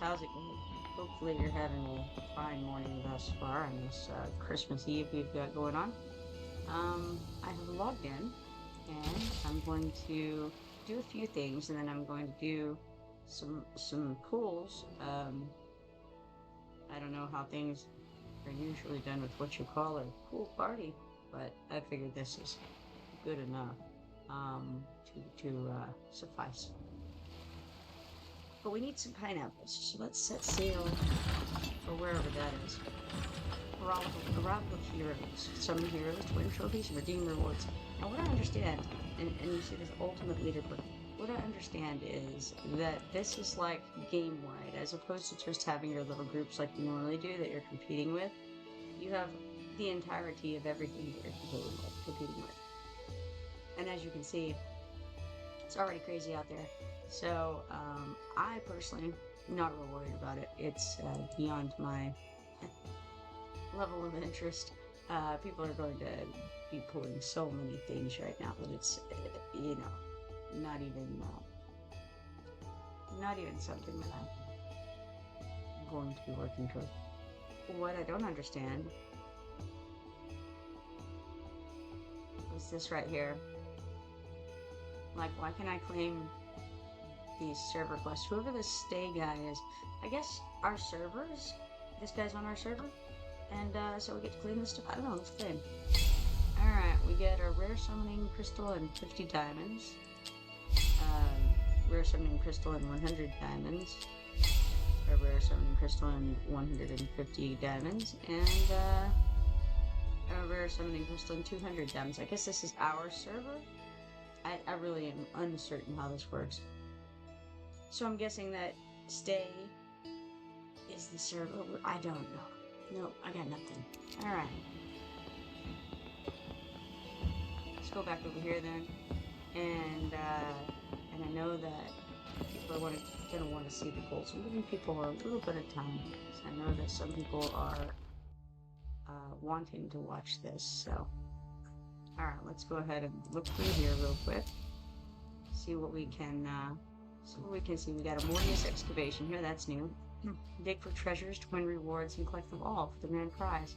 How's it going? Hopefully you're having a fine morning thus far on this Christmas Eve we've got going on. I have logged in and I'm going to do a few things and then I'm going to do some pools. I don't know how things are usually done with what you call a pool party, but I figured this is good enough to suffice. But we need some pineapples, so let's set sail for wherever that is. Arrival of heroes. Summon heroes to win trophies and redeem rewards. Now what I understand, and you see this ultimate leaderboard, what I understand is that this is like game-wide, as opposed to just having your little groups like you normally do that you're competing with. You have the entirety of everything that you're competing with. And as you can see, it's already crazy out there. So I personally am not real worried about it. It's beyond my level of interest. People are going to be pulling so many things right now that it's, not even something that I'm going to be working toward. What I don't understand is this right here. Like, why can I claim these server quests? Whoever this stay guy is, I guess our servers, this guy's on our server, and so we get to claim this stuff. I don't know, let's claim. Alright, we get a rare summoning crystal and 50 diamonds. Rare summoning crystal and 100 diamonds. A rare summoning crystal and 150 diamonds. And a rare summoning crystal and 200 diamonds. I guess this is our server? I really am uncertain how this works. So I'm guessing that stay is the server. I don't know. No, I got nothing. Alright. Let's go back over here then. And I know that people are gonna want to see the goals. I'm giving people a little bit of time. So I know that some people are wanting to watch this, so. Alright, let's go ahead and look through here real quick. See what we can see. We got a Mortius excavation here, that's new. Dig for treasures to win rewards and collect them all for the grand prize.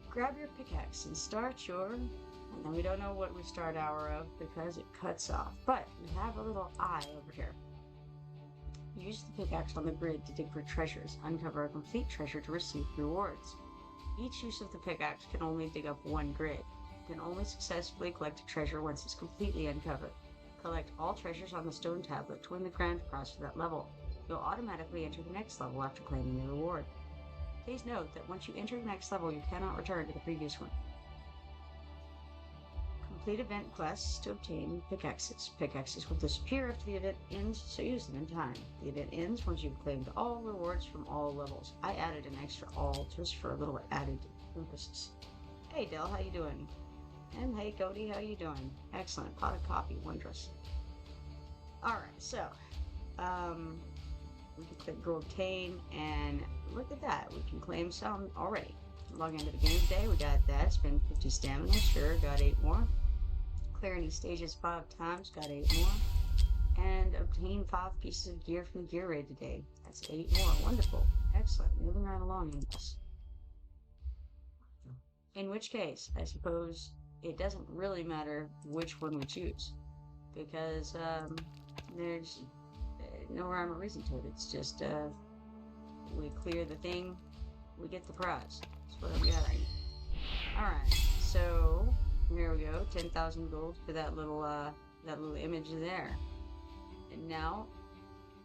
Grab your pickaxe and start your... And then we don't know what we start our of because it cuts off. But we have a little eye over here. Use the pickaxe on the grid to dig for treasures. Uncover a complete treasure to receive rewards. Each use of the pickaxe can only dig up one grid. You can only successfully collect a treasure once it's completely uncovered. Collect all treasures on the stone tablet to win the grand prize for that level. You'll automatically enter the next level after claiming the reward. Please note that once you enter the next level, you cannot return to the previous one. Complete event quests to obtain pickaxes. Pickaxes will disappear after the event ends, so use them in time. The event ends once you've claimed all rewards from all levels. I added an extra all just for a little added emphasis. Hey Del, how you doing? And hey Cody, how you doing? Excellent. Pot of coffee, wondrous. Alright, so we can click go obtain, and look at that, we can claim some already. Log into the game today, we got that, spend 50 stamina, sure, got 8 more. Clear any stages 5 times, got 8 more. And obtain 5 pieces of gear from the gear raid today. That's 8 more, wonderful. Excellent, moving right along in this. In which case, I suppose it doesn't really matter which one we choose, because there's no rhyme or reason to it. It's just we clear the thing, we get the prize. That's what I'm gathering. Alright, so here we go, 10,000 gold for that little image there. And now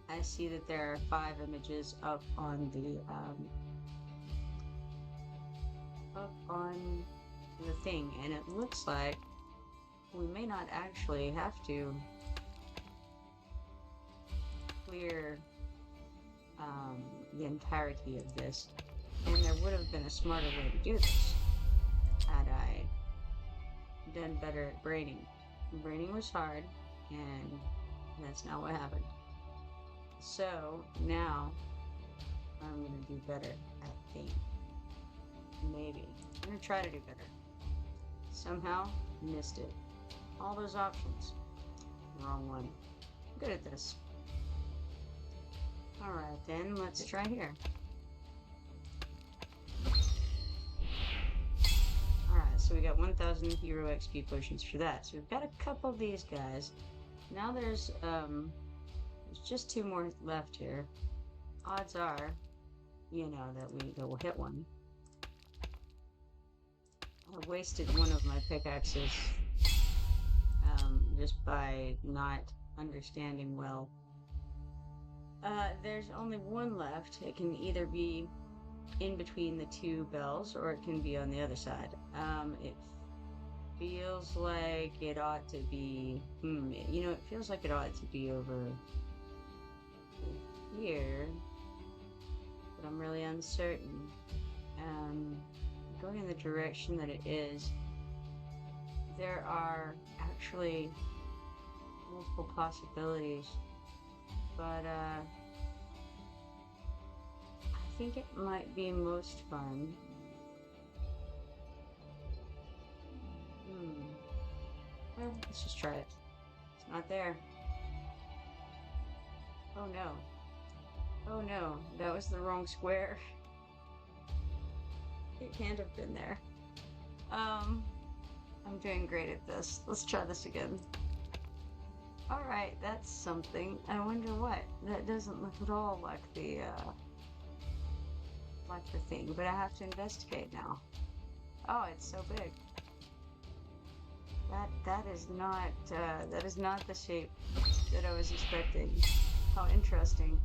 I see that there are 5 images up on the thing, and it looks like we may not actually have to clear the entirety of this, and there would have been a smarter way to do this had I done better at braining. Braining was hard, and that's not what happened. So now I'm gonna do better at theme. Maybe. I'm gonna try to do better. Somehow missed it. All those options. Wrong one. I'm good at this. Alright. then let's try here. Alright, so we got 1,000 hero XP potions for that. So we've got a couple of these guys. Now there's just 2 more left here. Odds are, you know, that we'll hit one. I wasted one of my pickaxes just by not understanding well. There's only one left. It can either be in between the 2 bells or it can be on the other side. It feels like it ought to be, you know, it feels like it ought to be over here, but I'm really uncertain. Going in the direction that it is, there are actually multiple possibilities, but I think it might be most fun. Well, let's just try it. It's not there. Oh no. Oh no, that was the wrong square. It can't have been there. I'm doing great at this. Let's try this again. Alright, that's something. I wonder what. That doesn't look at all like the thing, but I have to investigate now. Oh, it's so big. That is not the shape that I was expecting. How interesting.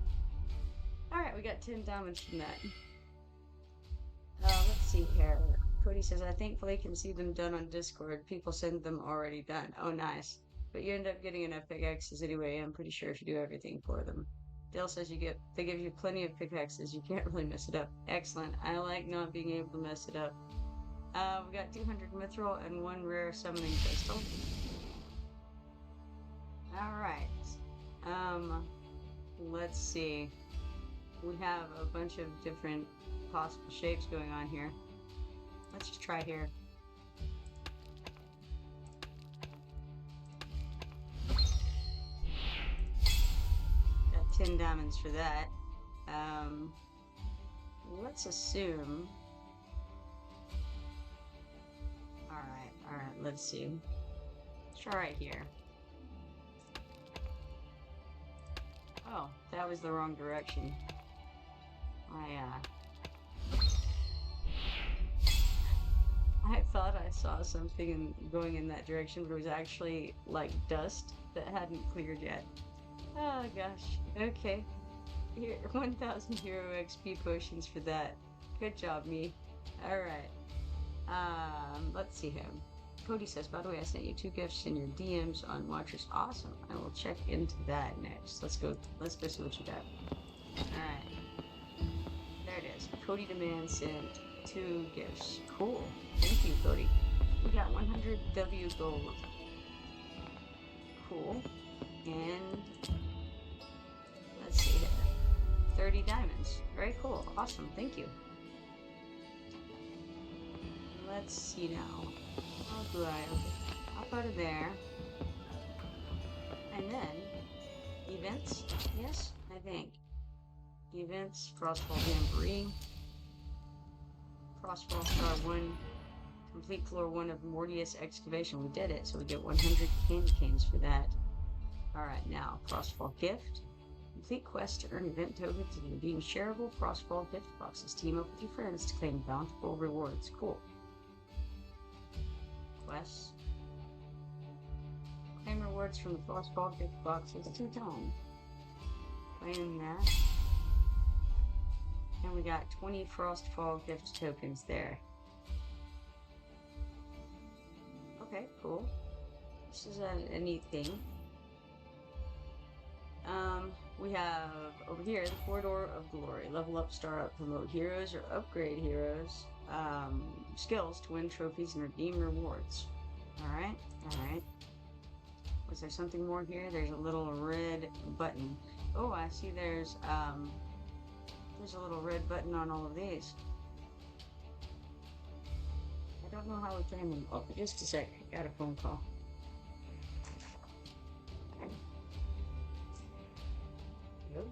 Alright, we got 10 damage from that. Let's see here. Cody says, I thankfully can see them done on Discord. People send them already done. Oh, nice. But you end up getting enough pickaxes anyway. I'm pretty sure if you do everything for them. Dale says they give you plenty of pickaxes. You can't really mess it up. Excellent. I like not being able to mess it up. We got 200 mithril and 1 rare summoning crystal. Alright. Let's see. We have a bunch of different possible shapes going on here. Let's just try here. Got 10 diamonds for that. Let's assume. Alright, let's see. Let's try right here. Oh, that was the wrong direction. I thought I saw something going in that direction, but it was actually like dust that hadn't cleared yet. Oh gosh. Okay. Here, 1,000 hero XP potions for that. Good job, me. Alright. Let's see him. Cody says, by the way, I sent you 2 gifts in your DMs on Watchers. Awesome. I will check into that next. Let's go see what you got. Alright. There it is. Cody Demand sent 2 gifts. Cool. Thank you, Cody. We got 100 W gold. Cool. And let's see here. 30 diamonds. Very cool. Awesome. Thank you. Let's see now. How do I hop out of there? And then events. Yes, I think. Events, Frostfall Jamboree, Frostfall Star 1, complete floor 1 of Mortius Excavation. We did it, so we get 100 candy canes for that. Alright, now, Frostfall Gift. Complete quest to earn event tokens and redeem shareable Frostfall gift boxes. Team up with your friends to claim bountiful rewards. Cool. Quests. Claim rewards from the Frostfall gift boxes 2 times. Claim that. And we got 20 Frostfall gift tokens there. Okay, cool. This is a neat thing. We have over here the Corridor of Glory. Level up, star up, promote heroes, or upgrade heroes. Skills to win trophies and redeem rewards. Alright, alright. Was there something more here? There's a little red button. Oh, I see there's a little red button on all of these. I don't know how we can them. Oh, just a sec. Got a phone call. Hello?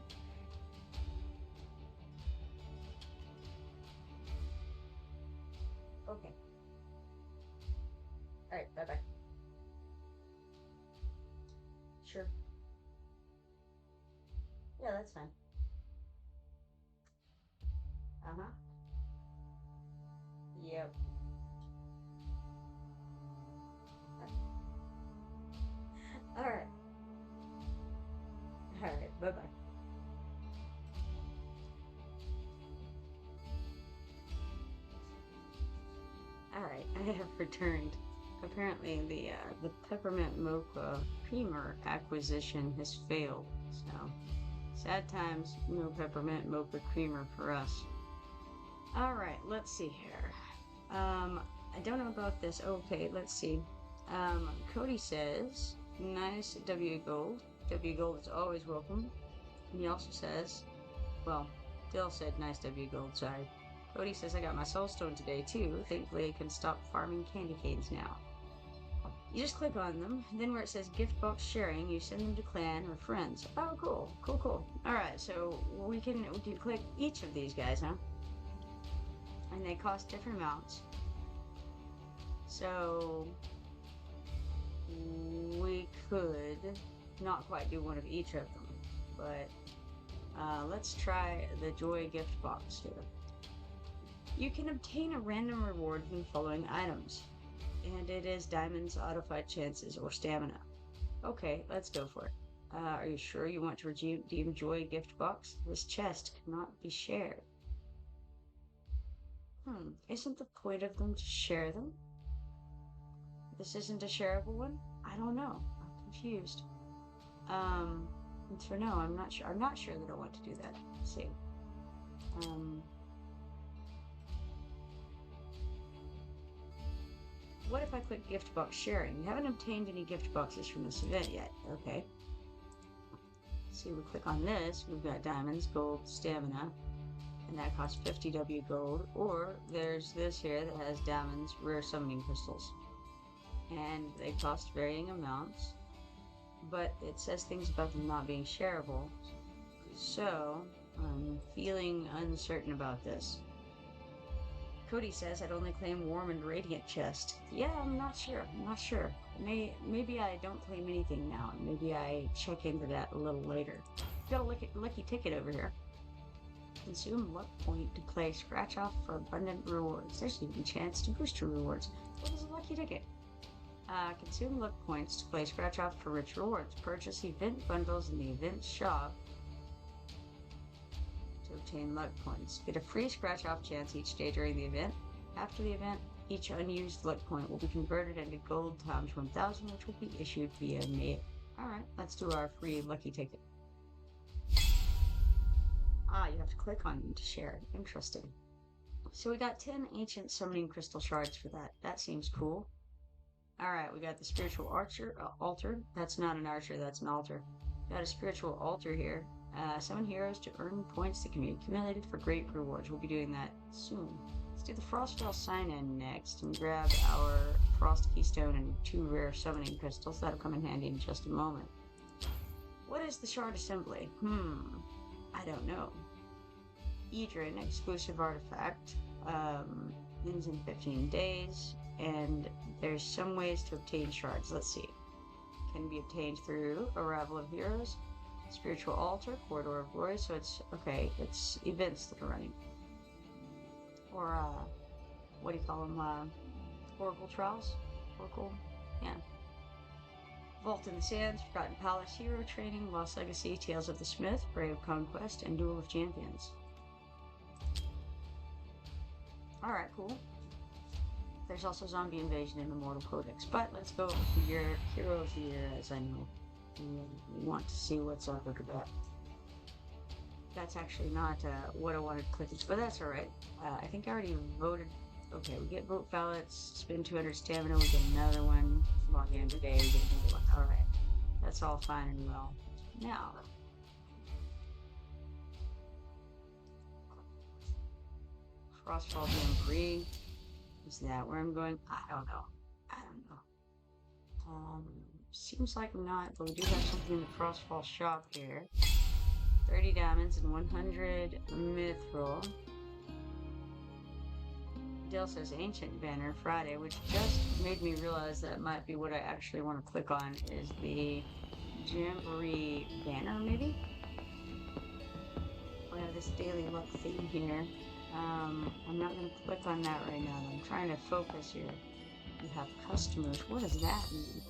Alright, bye-bye. Sure. Yeah, that's fine. Uh-huh. Yep. Alright. Alright, bye-bye. Alright, I have returned. Apparently the peppermint mocha creamer acquisition has failed. So sad times, no peppermint mocha creamer for us. Alright, let's see here. I don't know about this. Okay, let's see. Cody says, nice W gold. W gold is always welcome. And he also says, well, Dill said nice W gold, sorry. Cody says I got my soulstone today too. Thankfully I can stop farming candy canes now. You just click on them, then where it says gift box sharing, you send them to clan or friends. Oh, cool, cool, cool. All right, so we can click each of these guys, huh? And they cost different amounts. So we could not quite do one of each of them, but let's try the joy gift box here. You can obtain a random reward from the following items, and it is diamonds, auto-fight chances, or stamina. Okay, let's go for it. Are you sure you want to redeem joy gift box? This chest cannot be shared. Isn't the point of them to share them? This isn't a shareable one? I don't know. I'm confused. So no, I'm not sure. I'm not sure that I want to do that. Let's see. What if I click gift box sharing? We haven't obtained any gift boxes from this event yet. Okay. See, we click on this. We've got diamonds, gold, stamina, and that costs 50 W gold. Or there's this here that has diamonds, rare summoning crystals, and they cost varying amounts. But it says things about them not being shareable. So I'm feeling uncertain about this. Cody says I'd only claim warm and radiant chest. Yeah, I'm not sure. I'm not sure. Maybe I don't claim anything now. Maybe I check into that a little later. Got a lucky ticket over here. Consume luck point to play scratch off for abundant rewards. There's even a chance to boost your rewards. What is a lucky ticket? Consume luck points to play scratch off for rich rewards. Purchase event bundles in the event shop to obtain luck points. Get a free scratch off chance each day during the event. After the event, each unused luck point will be converted into gold times 1,000, which will be issued via mail. Alright, let's do our free lucky ticket. You have to click on them to share. Interesting. So we got 10 ancient summoning crystal shards for that. That seems cool. Alright, we got the spiritual altar. That's not an archer, that's an altar. Got a spiritual altar here. Summon heroes to earn points that can be accumulated for great rewards. We'll be doing that soon. Let's do the Frostfall sign-in next and grab our frost keystone and 2 rare summoning crystals. That'll come in handy in just a moment. What is the shard assembly? I don't know. Edrin, exclusive artifact, ends in 15 days, and there's some ways to obtain shards. Let's see. Can be obtained through Arrival of Heroes, Spiritual Altar, Corridor of Glory, so it's, okay, it's events that are running. Or, what do you call them, Oracle Trials? Oracle? Yeah. Vault in the Sands, Forgotten Palace, Hero Training, Lost Legacy, Tales of the Smith, Brave Conquest, and Duel of Champions. Alright, cool. There's also Zombie Invasion in the Mortal Codex, but let's go with your Hero of the Year, as I know. We want to see what's up with that. That's actually not what I wanted to click, but that's alright. I think I already voted. Okay, we get vote ballots, spend 200 stamina, we get another one, log in today, we get another one. Alright, that's all fine and well. Now, Frostfall Jamboree. Is that where I'm going? I don't know. Seems like not, but we do have something in the Frostfall shop here. 30 diamonds and 100 mithril. Dale says ancient banner Friday, which just made me realize that might be what I actually want to click on is the Jamboree banner, maybe? We have this daily luck theme here. I'm not going to click on that right now. I'm trying to focus here. You have customers. What does that mean?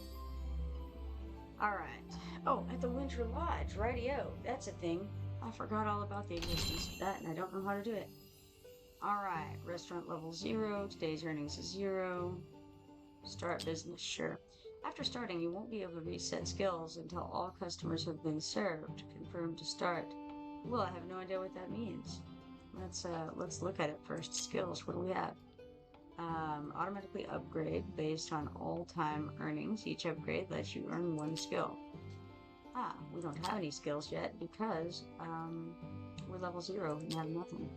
Alright. Oh, at the Winter Lodge. Rightio. That's a thing. I forgot all about the existence of that, and I don't know how to do it. Alright. Restaurant level 0. Today's earnings is 0. Start business. Sure. After starting, you won't be able to reset skills until all customers have been served. Confirm to start. Well, I have no idea what that means. Let's look at it first. Skills. What do we have? Automatically upgrade based on all-time earnings. Each upgrade lets you earn 1 skill. We don't have any skills yet because we're level 0 and have nothing.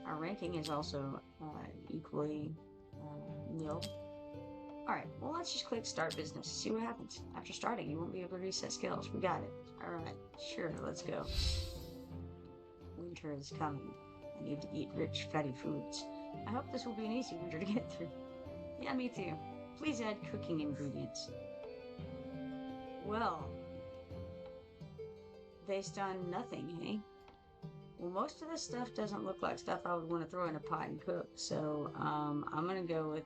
Our ranking is also equally nil. Alright, well let's just click start business. See what happens. After starting, you won't be able to reset skills. We got it. Alright, sure, let's go. Winter is coming. I need to eat rich, fatty foods. I hope this will be an easy winter to get through. Yeah, me too. Please add cooking ingredients. Well, based on nothing, eh? Well, most of this stuff doesn't look like stuff I would want to throw in a pot and cook, so I'm gonna go with,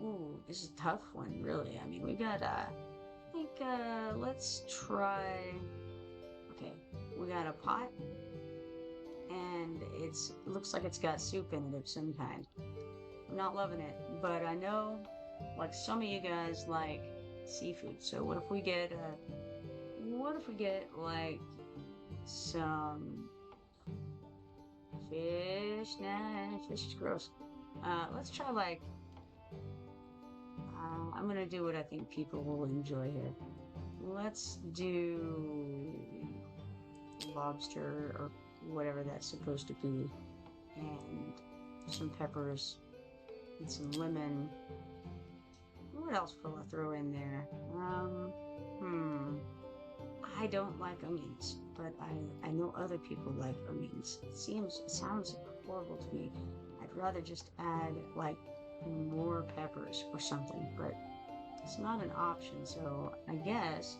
ooh, this is a tough one, really. I mean, we got, I think, let's try, okay, we got a pot, and it looks like it's got soup in it of some kind. I'm not loving it, but I know, like, some of you guys like seafood, so what if we get, like, some fish? Nah, fish is gross. Let's try, like, I'm gonna do what I think people will enjoy here. Let's do lobster or whatever that's supposed to be, and some peppers and some lemon. What else will I throw in there? I don't like onions, but I know other people like onions. It sounds horrible to me. I'd rather just add like more peppers or something, but it's not an option, so I guess,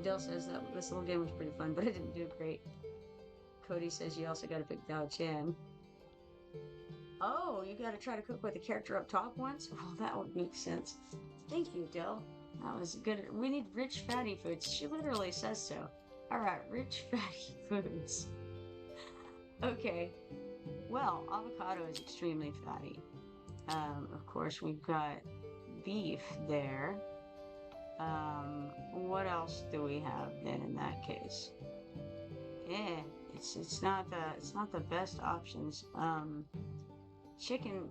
Dale says that this little game was pretty fun, but it didn't do great. Cody says you also gotta pick Dao Chan. Oh, you gotta try to cook with the character up top once? Well, that would make sense. Thank you, Dale. That was good. We need rich, fatty foods. She literally says so. Alright, rich, fatty foods. Okay. Well, avocado is extremely fatty. Of course, we've got beef there. What else do we have then in that case? Yeah, it's not the best options. Chicken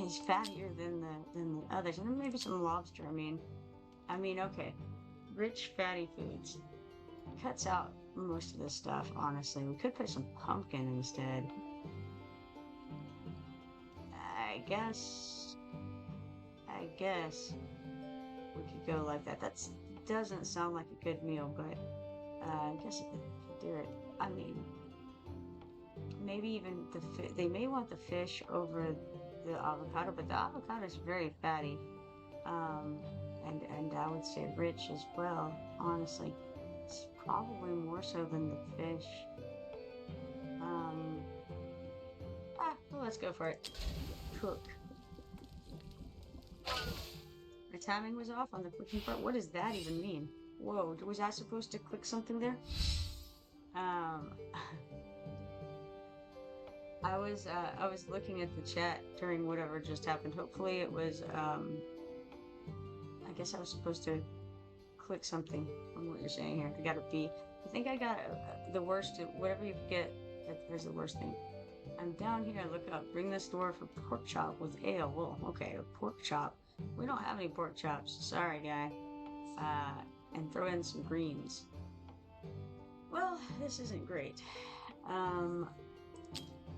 is fattier than the others, and then maybe some lobster. I mean, okay, rich fatty foods cuts out most of this stuff. Honestly, we could put some pumpkin instead. I guess we could go like that. That doesn't sound like a good meal, but I guess I could do it. I mean, maybe even they may want the fish over the avocado, but the avocado is very fatty, and I would say rich as well. Honestly, it's probably more so than the fish. Well, let's go for it. Cook. My timing was off on the cooking part. What does that even mean? Whoa, was I supposed to click something there? I was looking at the chat during whatever just happened. Hopefully it was, I guess I was supposed to click something on what you're saying here. I got a B. I think I got the worst, whatever you get, there's the worst thing. I'm down here, look up, bring this door for pork chop with ale. Well, okay, a pork chop. We don't have any pork chops. Sorry, guy. And throw in some greens. Well, this isn't great.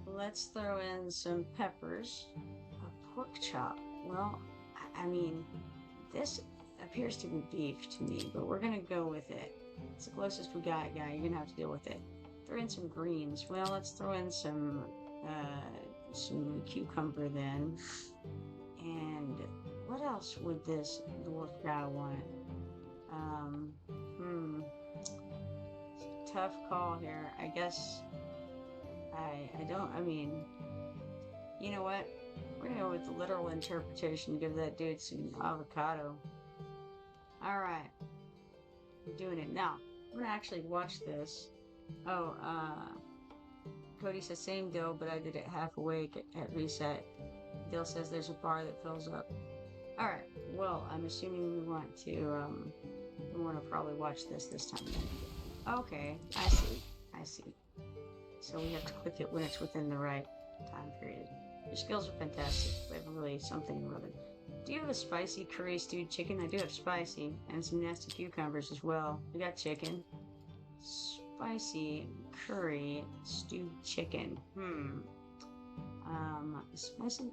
Let's throw in some peppers. A pork chop. Well, I mean, this appears to be beef to me, but we're gonna go with it. It's the closest we got, guy. You're gonna have to deal with it. Throw in some greens. Well, let's throw in some some cucumber then. And what else would this dwarf guy want? Tough call here. I guess I mean, you know what? We're gonna go with the literal interpretation, give that dude some avocado. Alright. We're doing it. Now, I'm gonna actually watch this. Oh, Cody says same deal, but I did it half awake at reset. Dill says there's a bar that fills up. Alright, well, I'm assuming we want to probably watch this time then. Okay, I see. So we have to click it when it's within the right time period. Your skills are fantastic. They have really something really. Do you have a spicy curry stewed chicken? I do have spicy, and some nasty cucumbers as well. We got chicken. Spicy curry stewed chicken. Spicy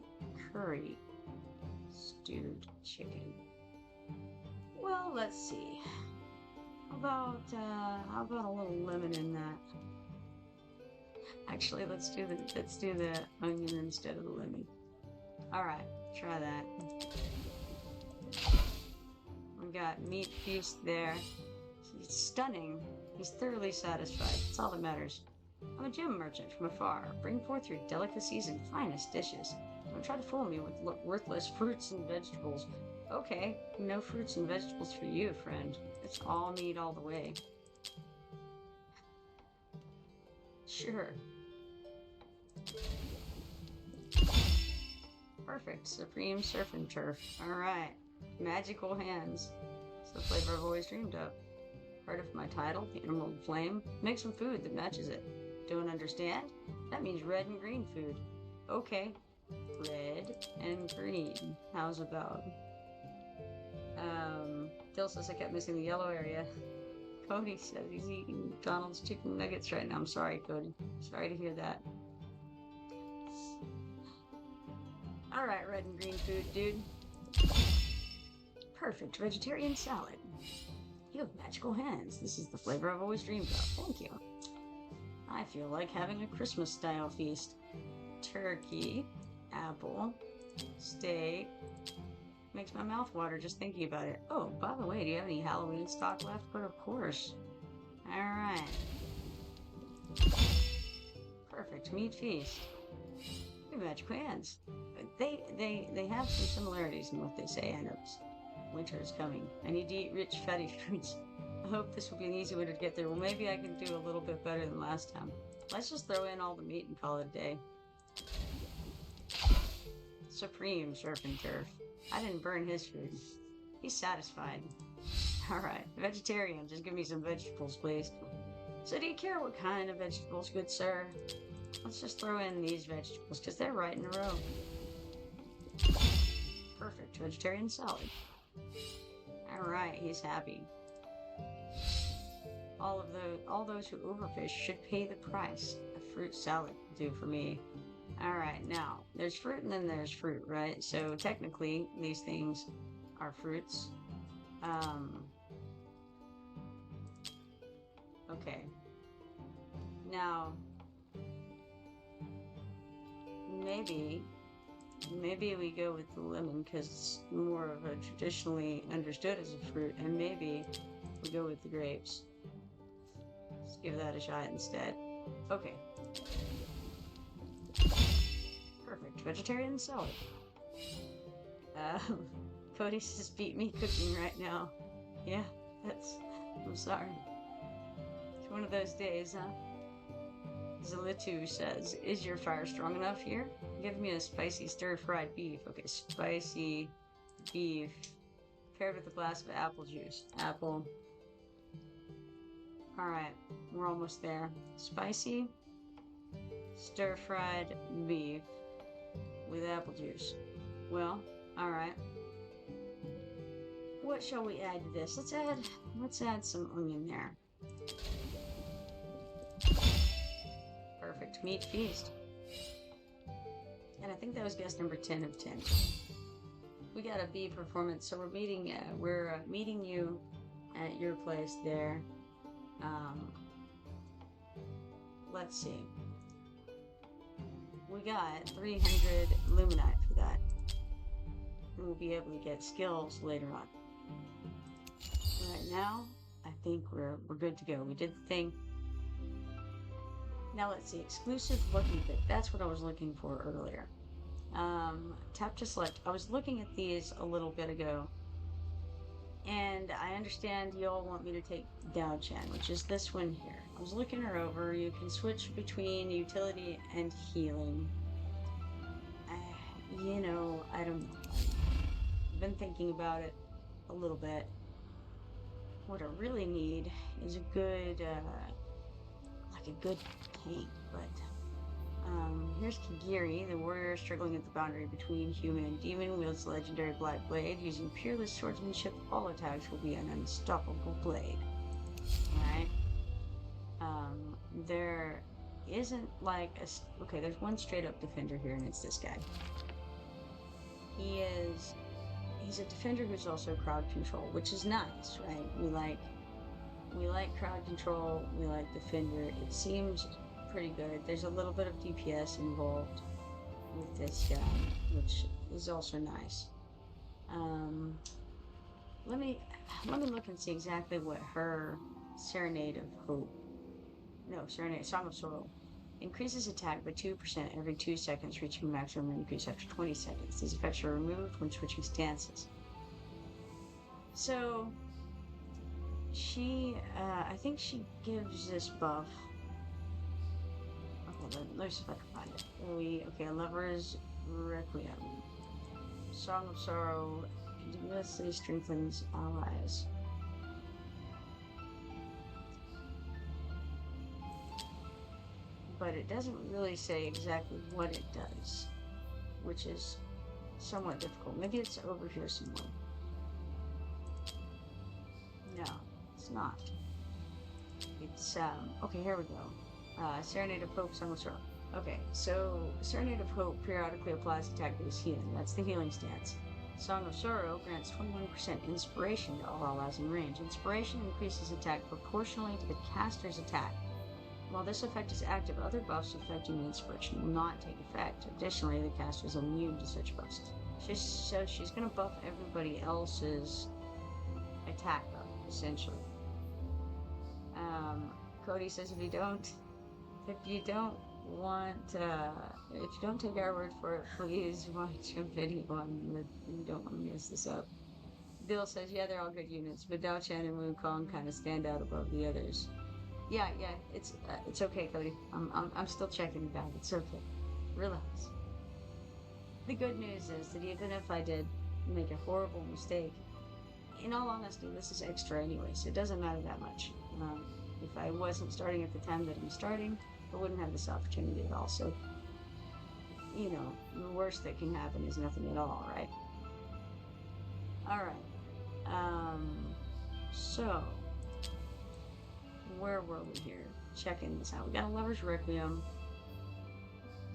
curry stewed chicken. Well, let's see. How about a little lemon in that? Actually, let's do the onion instead of the lemon. All right, try that. We got meat feast there. He's stunning. He's thoroughly satisfied. That's all that matters. I'm a gem merchant from afar. Bring forth your delicacies and finest dishes. Don't try to fool me with worthless fruits and vegetables. Okay, no fruits and vegetables for you, friend. It's all meat all the way. Sure. Perfect. Supreme surf and turf. Alright. Magical hands. It's the flavor I've always dreamed of. Part of my title, the Emerald Flame. Make some food that matches it. Don't understand? That means red and green food. Okay. Red and green. How's about? Dill says I kept missing the yellow area. Cody says he's eating McDonald's chicken nuggets right now. I'm sorry, Cody. Sorry to hear that. Alright, red and green food, dude. Perfect vegetarian salad. You have magical hands. This is the flavor I've always dreamed of. Thank you. I feel like having a Christmas-style feast. Turkey, apple, steak. Makes my mouth water just thinking about it. Oh, by the way, do you have any Halloween stock left? But of course. Alright. Perfect meat feast. We have magical hands. They have some similarities in what they say, I noticed. Winter is coming. I need to eat rich, fatty foods. I hope this will be an easy way to get there. Well, maybe I can do a little bit better than last time. Let's just throw in all the meat and call it a day. Supreme surf and turf. I didn't burn his food. He's satisfied. Alright, vegetarian. Just give me some vegetables, please. So do you care what kind of vegetables, good sir? Let's just throw in these vegetables, because they're right in a row. Perfect vegetarian salad. Alright, he's happy. All those who overfish should pay the price. A fruit salad will do for me. Alright, now, there's fruit and then there's fruit, right? So technically, these things are fruits. Okay. Now, maybe we go with the lemon because it's more of a traditionally understood as a fruit, and maybe we go with the grapes. Let's give that a shot instead. Okay. Perfect vegetarian salad. Cody says beat me cooking right now. Yeah, I'm sorry. It's one of those days, huh? Zalitu says, is your fire strong enough here? Give me a spicy stir-fried beef. Okay, spicy beef paired with a glass of apple juice. Apple. Alright, we're almost there. Spicy stir-fried beef with apple juice. Well, alright. What shall we add to this? Let's add some onion there. Perfect meat feast. And I think that was guest number 10 of 10. We got a B performance, so we're meeting you at your place there. Let's see. we got 300 luminite for that. We'll be able to get skills later on. Right now, I think we're good to go. We did the thing. Now let's see, exclusive looking fit. That's what I was looking for earlier. Tap to select. I was looking at these a little bit ago, and I understand you all want me to take Dao-chan, which is this one here. I was looking her over. You can switch between utility and healing. You know, I don't know. I've been thinking about it a little bit. What I really need is a good, like a good tank, but here's Kagiri, the warrior struggling at the boundary between human and demon, wields the legendary Black Blade. Using peerless swordsmanship, all attacks will be an unstoppable blade. Alright. There isn't like a... Okay, there's one straight up defender here, and it's this guy. He's a defender who's also crowd control, which is nice, right? We like crowd control, we like defender. It seems pretty good. There's a little bit of DPS involved with this guy, which is also nice. Let me look and see exactly what her Serenade of Hope. No, Serenade Song of Sorrow. Increases attack by 2% every 2 seconds, reaching maximum increase after 20 seconds. These effects are removed when switching stances. So she, I think she gives this buff. Okay, let's see if I can find it. Okay, Lover's Requiem. Song of Sorrow continuously strengthens allies. But it doesn't really say exactly what it does, which is somewhat difficult. Maybe it's over here somewhere. No, it's not. It's, okay, here we go. Serenade of Hope, Song of Sorrow. Okay, so Serenade of Hope periodically applies attack-based healing. That's the healing stance. Song of Sorrow grants 21% inspiration to all allies in range. Inspiration increases attack proportionally to the caster's attack. While this effect is active, other buffs affecting the inspiration will not take effect. Additionally, the caster is immune to such buffs. So she's going to buff everybody else's attack buff, essentially. Cody says if you don't take our word for it, please watch a video on it. You don't want to mess this up. Bill says, yeah, they're all good units, but Dao-chan and Wukong kind of stand out above the others. Yeah, it's okay, Cody. I'm still checking it out. It's okay. Relax. The good news is that even if I did make a horrible mistake, in all honesty, this is extra anyway, so it doesn't matter that much. If I wasn't starting at the time that I'm starting, I wouldn't have this opportunity at all. So, you know, the worst that can happen is nothing at all, right? All right. So where were we here? Checking this out. We got a Lover's Requiem.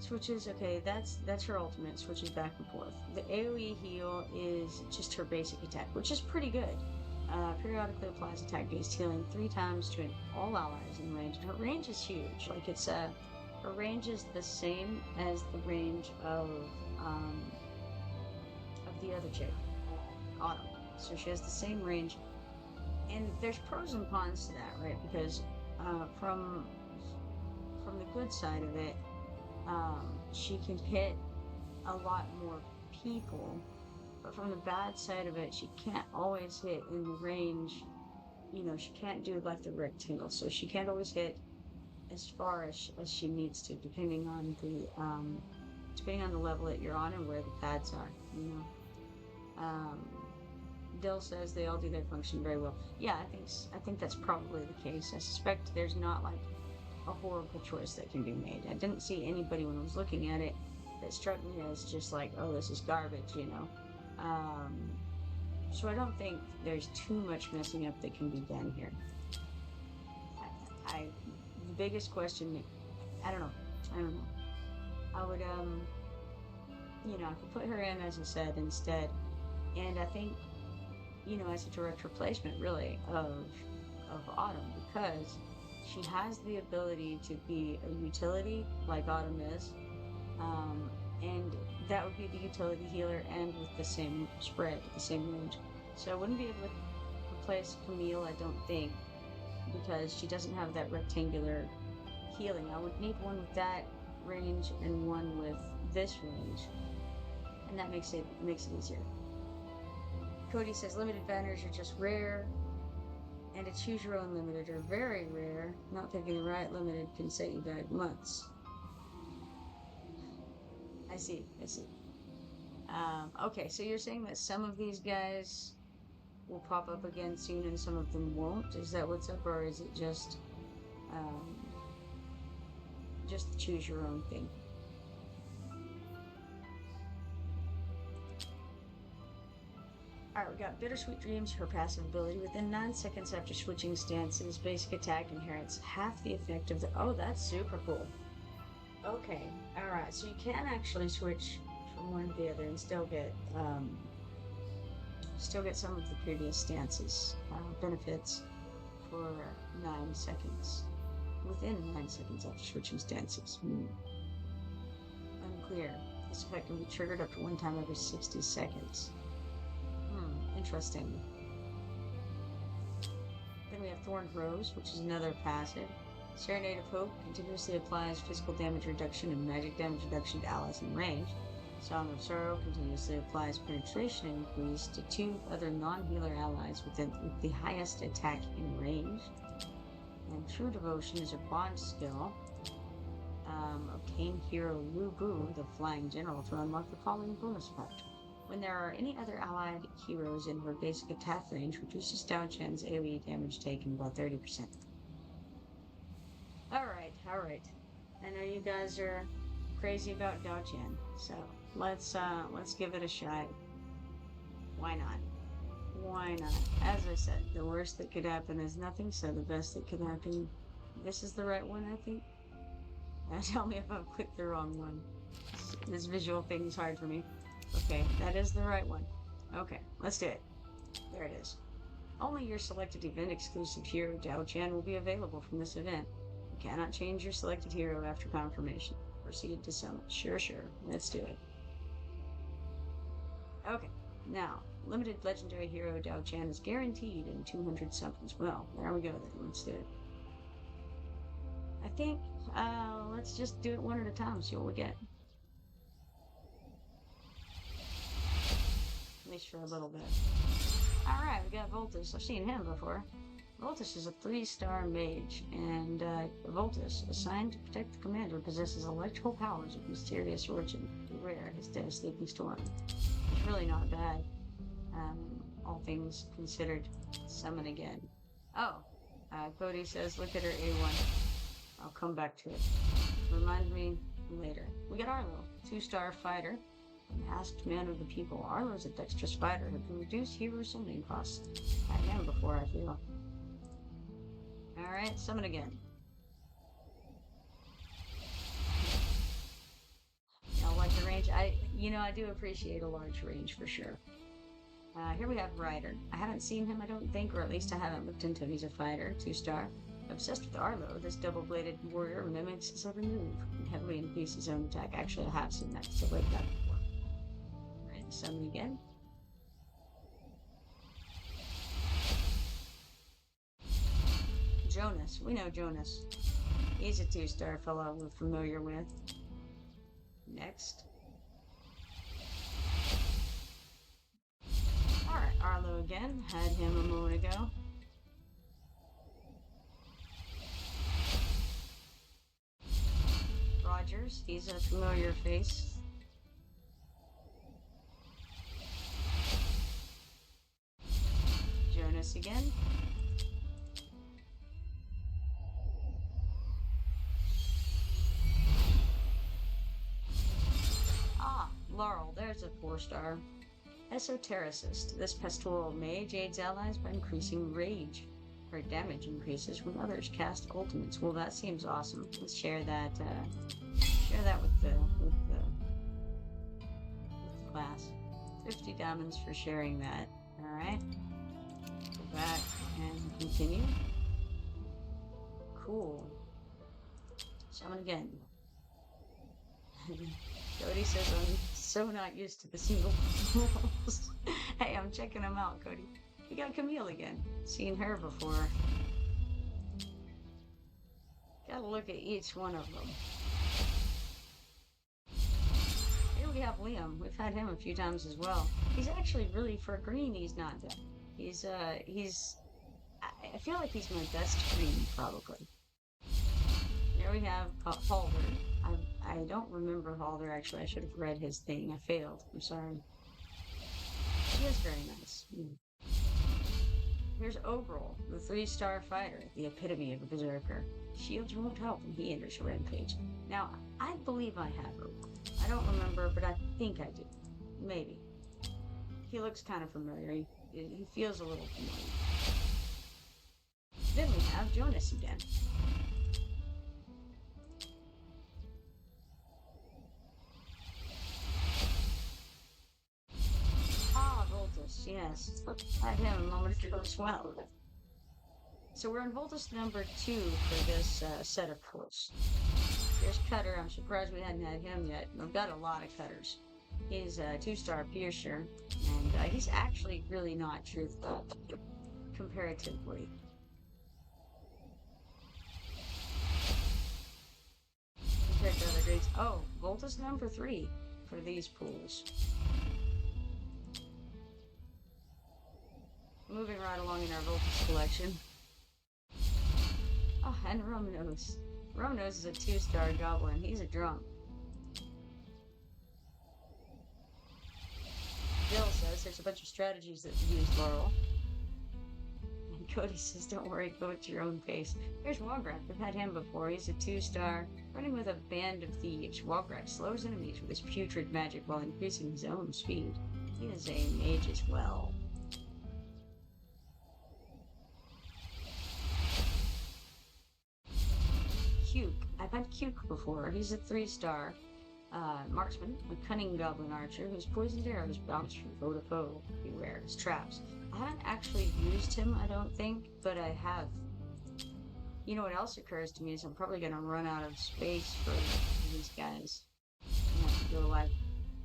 Switches, okay, that's her ultimate, switches back and forth. The AoE heal is just her basic attack, which is pretty good. Periodically applies attack-based healing 3 times to all allies in range. And her range is huge. Like it's her range is the same as the range of the other chick, Autumn. So she has the same range. And there's pros and cons to that, right? Because from the good side of it, she can hit a lot more people, but from the bad side of it, she can't always hit in the range. You know, she can't do like the rectangle, so she can't always hit as far as she needs to, depending on the level that you're on and where the pads are. You know. Dill says they all do their function very well. Yeah, I think that's probably the case. I suspect there's not like a horrible choice that can be made. I didn't see anybody when I was looking at it that struck me as just like, oh, this is garbage, you know. So I don't think there's too much messing up that can be done here. The biggest question, I don't know. I would, you know, I could put her in, as I said, instead. And I think, you know, as a direct replacement, really, of Autumn, because she has the ability to be a utility, like Autumn is, And that would be the utility healer and with the same spread, the same range. So I wouldn't be able to replace Camille, I don't think, because she doesn't have that rectangular healing. I would need one with that range and one with this range, and that makes it easier. Cody says limited banners are just rare, and a choose your own limited are very rare. Not picking the right limited can set you back months. I see. Okay, so you're saying that some of these guys will pop up again soon and some of them won't? Is that what's up, or is it just choose your own thing? Alright, we got Bittersweet Dreams, her passive ability. Within 9 seconds after switching stances, basic attack inherits half the effect of the... Oh, that's super cool. Okay, alright, so you can actually switch from one to the other and still get some of the previous stances benefits for 9 seconds. Within 9 seconds after switching stances. Unclear. This effect can be triggered up to 1 time every 60 seconds. Interesting. Then we have Thorned Rose, which is another passive. Serenade of Hope continuously applies physical damage reduction and magic damage reduction to allies in range. Song of Sorrow continuously applies penetration increase to 2 other non-healer allies with the highest attack in range. And True Devotion is a bond skill. Obtain Hero Lu Bu, the Flying General, to unlock the following bonus effect. When there are any other allied heroes in her basic attack range, reduces Dao Chen's AoE damage taken by 30%. Alright. I know you guys are crazy about Dao Chen, so let's give it a shot. Why not? As I said, the worst that could happen is nothing, so the best that could happen... This is the right one, I think? Now tell me if I've clicked the wrong one. This visual thing is hard for me. Okay, that is the right one. Okay, let's do it. There it is. Only your selected event-exclusive hero, Dao Chen, will be available from this event. You cannot change your selected hero after confirmation. Proceed to summon. Sure. Let's do it. Okay, now, limited legendary hero Dao Chen is guaranteed in 200 summons. Well, there we go then. Let's do it. I think, let's just do it one at a time, see what we get. At least for a little bit. Alright, we got Voltus. I've seen him before. Voltus is a 3-star mage, and Voltus, assigned to protect the commander, possesses electrical powers of mysterious origin. Rare, his devastating storm. It's really not bad, all things considered. Summon again. Oh, Cody says, look at her A1. I'll come back to it. Remind me later. We got Arlo, 2-star fighter. Masked man of the people. Arlo's a dexterous fighter who can reduce hero summoning costs. Had him before, I feel. Alright, summon again. I like the range. I do appreciate a large range for sure. Here we have Ryder. I haven't seen him, I don't think, or at least I haven't looked into him. He's a fighter, 2-star. Obsessed with Arlo, this double-bladed warrior mimics his every move and heavily increases his own attack. Actually, I have seen that, so like that before. Alright, summon again. Jonas. We know Jonas. He's a 2-star fellow we're familiar with. Next. Alright, Arlo again. Had him a moment ago. Rogers. He's a familiar face. Jonas again. Laurel, there's a 4-star. Esotericist. This pastoral mage aids allies by increasing rage. Her damage increases when others cast ultimates. Well, that seems awesome. Let's share that. Share that with the class. 50 diamonds for sharing that. All right. Go back and continue. Cool. Summon again. Cody says I'm so not used to the single pools. Hey, I'm checking them out, Cody. We got Camille again. Seen her before. Gotta look at each one of them. Here we have Liam. We've had him a few times as well. He's actually really, for green, he's not bad. I feel like he's my best green, probably. There we have Halder. I don't remember Halder, actually. I should have read his thing. I failed. I'm sorry. He is very nice. Here's Ogrel, the 3-star fighter, the epitome of a berserker. Shields won't help when he enters a rampage. Now, I believe I have Ogrel. I don't remember, but I think I do. Maybe. He looks kind of familiar. He feels a little familiar. Then we have Jonas again. Voltus, yes. Had him a moment ago as well. So we're in Voltus number 2 for this set of pulls. There's Cutter. I'm surprised we hadn't had him yet. We've got a lot of Cutters. He's a 2-star Piercer, and he's actually really not truthful, comparatively. Compared to other grades. Oh, Voltus number 3 for these pools. Moving right along in our Voltus collection. Oh, and Romnos. Romnos is a 2-star goblin. He's a drunk. Bill says there's a bunch of strategies that use Laurel. And Cody says, don't worry, go at your own pace. Here's Walgrat. We've had him before. He's a 2-star, running with a band of thieves. Walgrat slows enemies with his putrid magic while increasing his own speed. He is a mage as well. Cuke. I've had Cuke before. He's a 3-star marksman, a cunning goblin archer whose poisoned arrows bounce from foe to foe. Beware his traps. I haven't actually used him, I don't think, but I have. You know what else occurs to me is I'm probably going to run out of space for these guys. I'm going to have to go, like,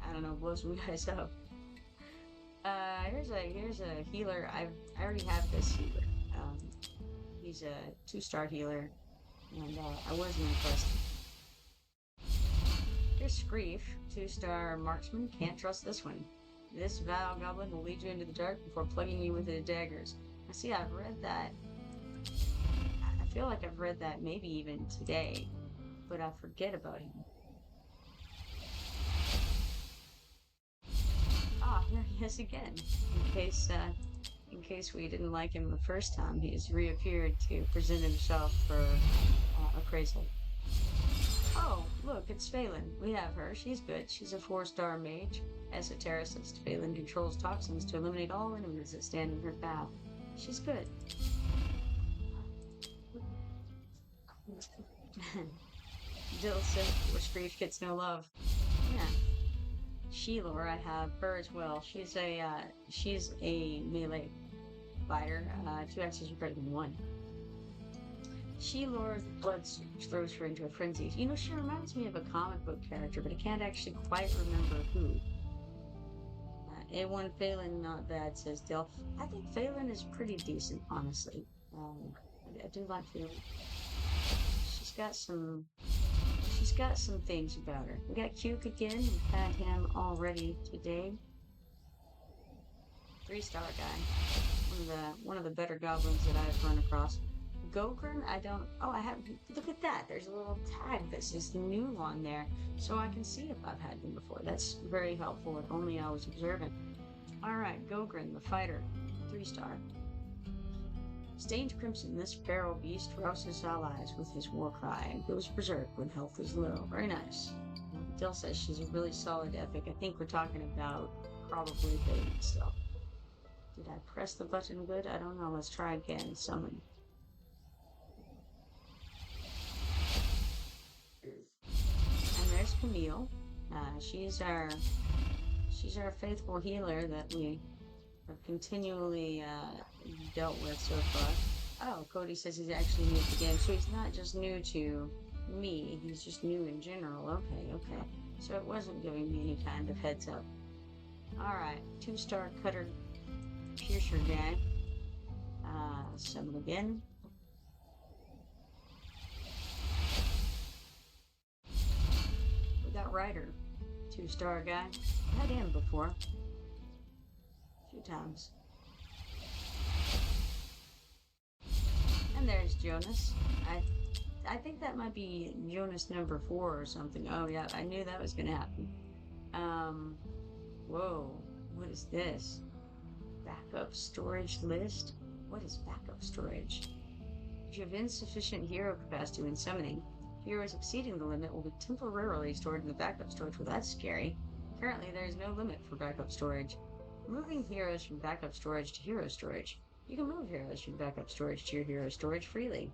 I don't know, blow some guys up. Here's a healer. I already have this healer. He's a 2-star healer. And I wasn't impressed. Here's Screef, 2-star marksman. Can't trust this one. This vile goblin will lead you into the dark before plugging you with his daggers. I see, I've read that. I feel like I've read that maybe even today, but I forget about him. Ah, here he is again. In case we didn't like him the first time, he's reappeared to present himself for appraisal. Oh, look, it's Phelan. We have her. She's good. She's a 4-star mage. Esotericist. Phelan controls toxins to eliminate all enemies that stand in her path. She's good. Dilson, which grief gets no love. Yeah. Sheelor, I have her as well. She's a melee fighter. 2 axes are better than 1. Sheelor's blood throws her into a frenzy. You know, she reminds me of a comic book character, but I can't actually quite remember who. A1 Phelan, not bad, says Dill. I think Phelan is pretty decent, honestly. I do like Phelan. She's got some things about her. We got Cuke again. We've had him already today. 3-star guy. One of the better goblins that I've run across. Gogren, I haven't, look at that. There's a little tag that says new on there, so I can see if I've had them before. That's very helpful if only I was observant. Alright, Gogren, the fighter. 3-star. Stained crimson, this feral beast rouses his allies with his war cry and goes berserk when health is low. Very nice. Dill says she's a really solid epic. I think we're talking about probably Baby still. Did I press the button good? I don't know. Let's try again. Summon. And there's Camille. She's our faithful healer that we have continually dealt with so far. Oh, Cody says he's actually new to the game, so he's not just new to me. He's just new in general. Okay. So it wasn't giving me any kind of heads up. Alright, 2-star cutter piercer guy. Summon again. We got Ryder. 2-star guy. Had him before. A few times. And there's Jonas. I think that might be Jonas number 4 or something. Oh yeah, I knew that was gonna happen. Whoa, what is this? Backup storage list? What is backup storage? If you have insufficient hero capacity when summoning, heroes exceeding the limit will be temporarily stored in the backup storage. Well, that's scary. Currently, there is no limit for backup storage. Moving heroes from backup storage to hero storage. You can move heroes from backup storage to your hero storage freely.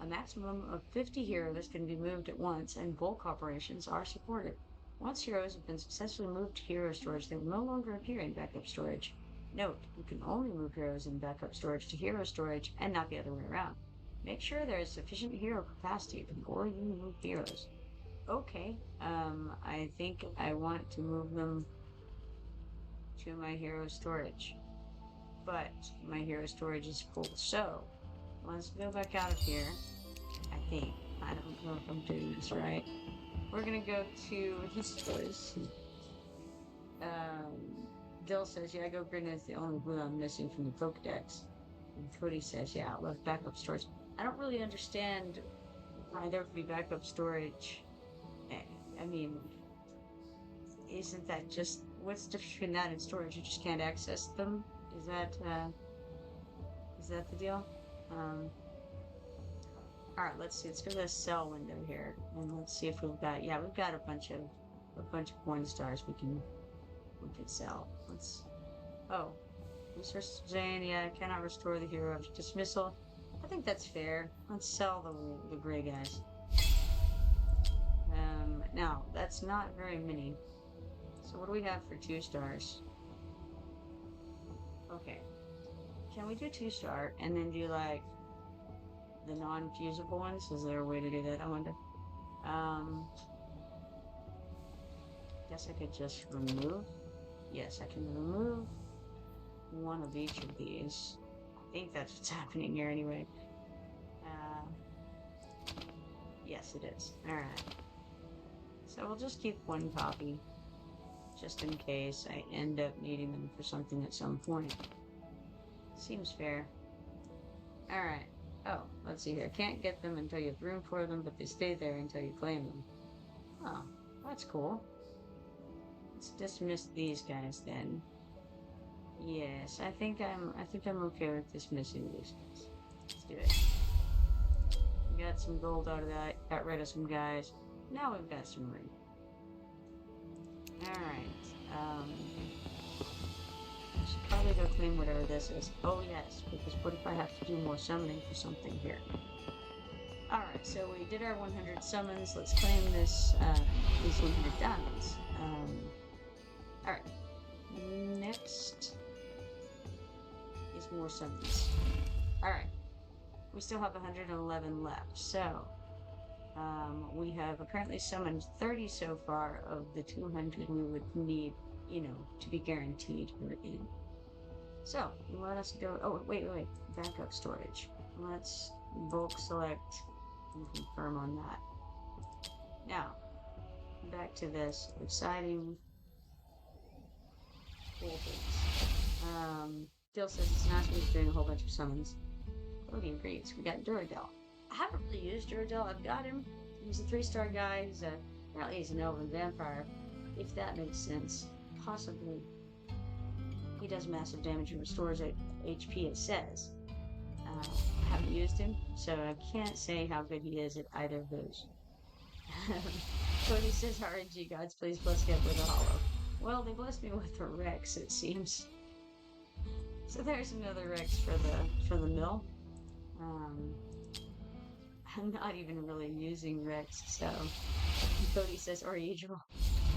A maximum of 50 heroes can be moved at once, and bulk operations are supported. Once heroes have been successfully moved to hero storage, they will no longer appear in backup storage. Note, you can only move heroes in backup storage to hero storage and not the other way around. Make sure there is sufficient hero capacity before you move heroes. Okay, I think I want to move them to my hero storage. But my hero storage is full, so let's go back out of here. I think. I don't know if I'm doing this right. We're gonna go to his choice. Dill says, yeah, Go Green is the only blue I'm missing from the Pokedex. And Cody says, yeah, I love backup storage. I don't really understand why there would be backup storage. I mean, isn't that just, what's the difference between that and storage? You just can't access them? Is that the deal? Alright, let's see. Let's go to the sell window here, and let's see if we've got. Yeah, we've got a bunch of coin stars we can sell. Let's. Oh, resources saying, yeah, I cannot restore the hero after dismissal. I think that's fair. Let's sell the gray guys. Now that's not very many. So what do we have for 2 stars? Okay, can we do 2-star and then do like the non-fusible ones? Is there a way to do that? I wonder. Guess I could just remove. Yes, I can remove one of each of these. I think that's what's happening here anyway. Yes, it is. Alright. So we'll just keep one copy, just in case I end up needing them for something at some point. Seems fair. Alright. Oh, let's see here. Can't get them until you have room for them, but they stay there until you claim them. Oh, that's cool. Let's dismiss these guys then. Yes, I think I'm okay with dismissing these guys. Let's do it. We got some gold out of that, got rid of some guys. Now we've got some room. Alright, I should probably go claim whatever this is. Oh yes, because what if I have to do more summoning for something here? Alright, so we did our 100 summons. Let's claim this, these 100 diamonds. Alright. Next is more summons. Alright. We still have 111 left, so we have apparently summoned 30 so far of the 200 we would need, you know, to be guaranteed we're in. So, let us go. Oh, wait. Backup storage. Let's bulk select and confirm on that. Now, back to this exciting cool things. Dill says it's nice when he's doing a whole bunch of summons. Cody agrees. We got Duradel. I haven't really used Duradel. I've got him. He's a 3-star guy. Apparently he's an elven vampire, if that makes sense. Possibly. He does massive damage and restores HP, it says. I haven't used him, so I can't say how good he is at either of those. Cody says, RNG gods, please bless Get with a hollow. Well, they blessed me with a Rex, it seems. So there's another Rex for the mill. I'm not even really using Rex, so Cody says, or Angel.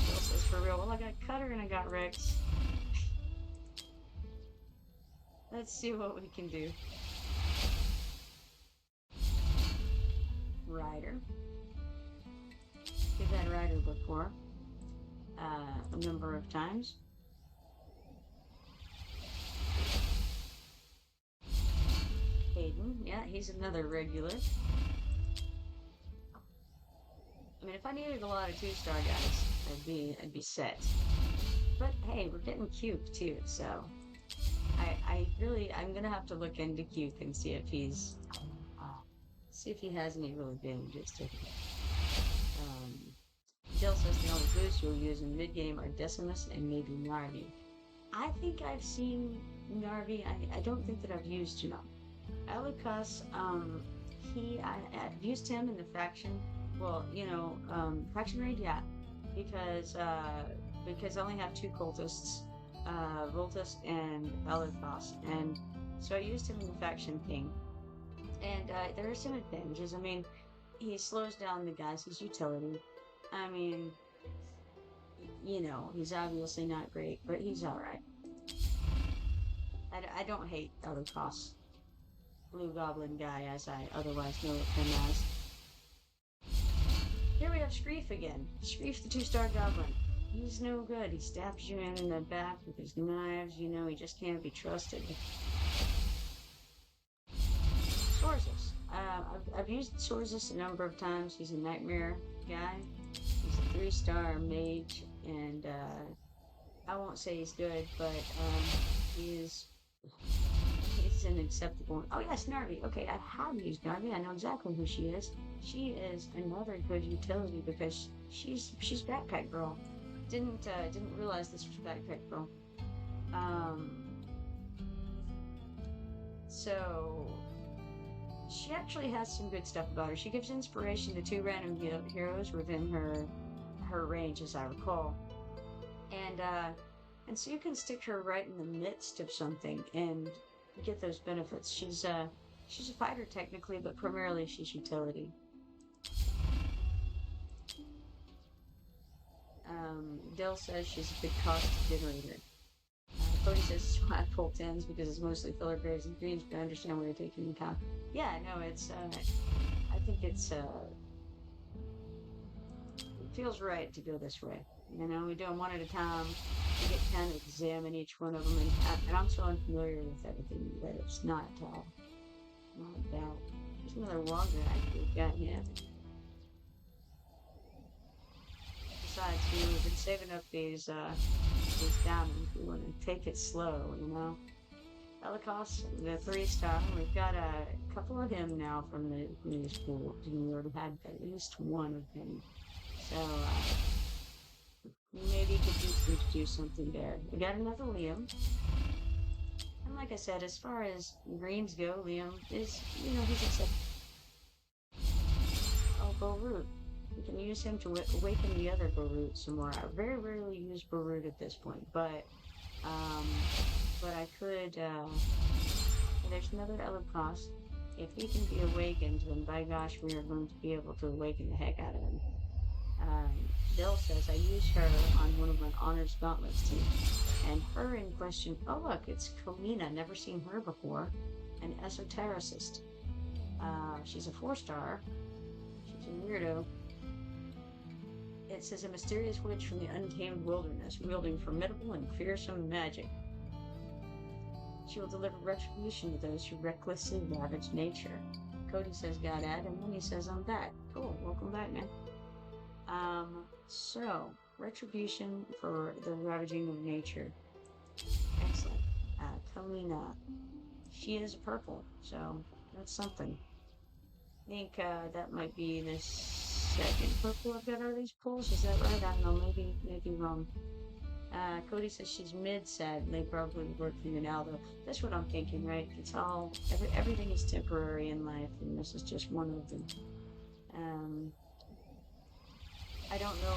Bill says, for real. Well, I got Cutter and I got Rex. Let's see what we can do. Ryder. We've had Ryder before. A number of times. Hayden, yeah, he's another regular. I mean, if I needed a lot of 2-star guys, I'd be set. But hey, we're getting Cube too, so I'm gonna have to look into Cube and see if he has any real advantages to him. Jill says the only boosts you'll use in mid-game are Decimus and maybe Narvi. I think I've seen Narvi. I don't think that I've used Elikas, I've used him in the faction. Well, faction raid, yeah, because I only have 2 cultists, Voltus and Elikas, and so I used him in the faction thing. And there are some advantages. I mean, he slows down the guys. His utility. I mean, he's obviously not great, but he's all right. I don't hate Elikas. Blue Goblin guy, as I otherwise know him as. Here we have Screef again. Screef, the 2-star Goblin. He's no good. He stabs you in the back with his knives. He just can't be trusted. Sorzus. I've used Sorzus a number of times. He's a nightmare guy. He's a 3-star mage, and I won't say he's good, but he's an acceptable. Oh yes, Narvi. Okay, I have used Narvi. I know exactly who she is. She is another good utility because she's Backpack Girl. Didn't realize this was Backpack Girl. So she actually has some good stuff about her. She gives inspiration to 2 random heroes within her range, as I recall, and so you can stick her right in the midst of something and get those benefits. She's a fighter technically, but primarily she's utility. Dill says she's a good cost generator. Cody says it's why I pull 10s because it's mostly filler graves and greens, but I understand where you're taking into account. Yeah, no, it's I think it's it feels right to go this way. We do them one at a time. We get to kind of examine each one of them, and I'm so unfamiliar with everything that it's not bad. There's another longer we've got here. Besides, we've been saving up these diamonds. We want to take it slow, Elikas, the 3-star. We've got a couple of him now from the news pool. We already had at least one of him. So maybe you could do something there. We got another Liam. And like I said, as far as greens go, Liam is, he's acceptable. Oh, Borut. We can use him to awaken the other Borut some more. I very rarely use Borut at this point, but I could, there's another Elikas. If he can be awakened, then by gosh, we are going to be able to awaken the heck out of him. Bill says, I used her on one of my honors gauntlets team. And her in question, oh look, it's Kalina, never seen her before. An esotericist. She's a 4-star. She's a weirdo. It says a mysterious witch from the untamed wilderness, wielding formidable and fearsome magic. She will deliver retribution to those who recklessly ravage nature. Cody says, got ad, and then he says, I'm back. Cool, welcome back, man. So, retribution for the ravaging of nature. Excellent. Kalina. She is purple, so that's something. I think that might be the second purple I've got out of these pulls. Is that right? I don't know. Maybe wrong. Cody says she's mid-sad. They probably work for you now, though. That's what I'm thinking, right? It's all everything is temporary in life, and this is just one of them. I don't know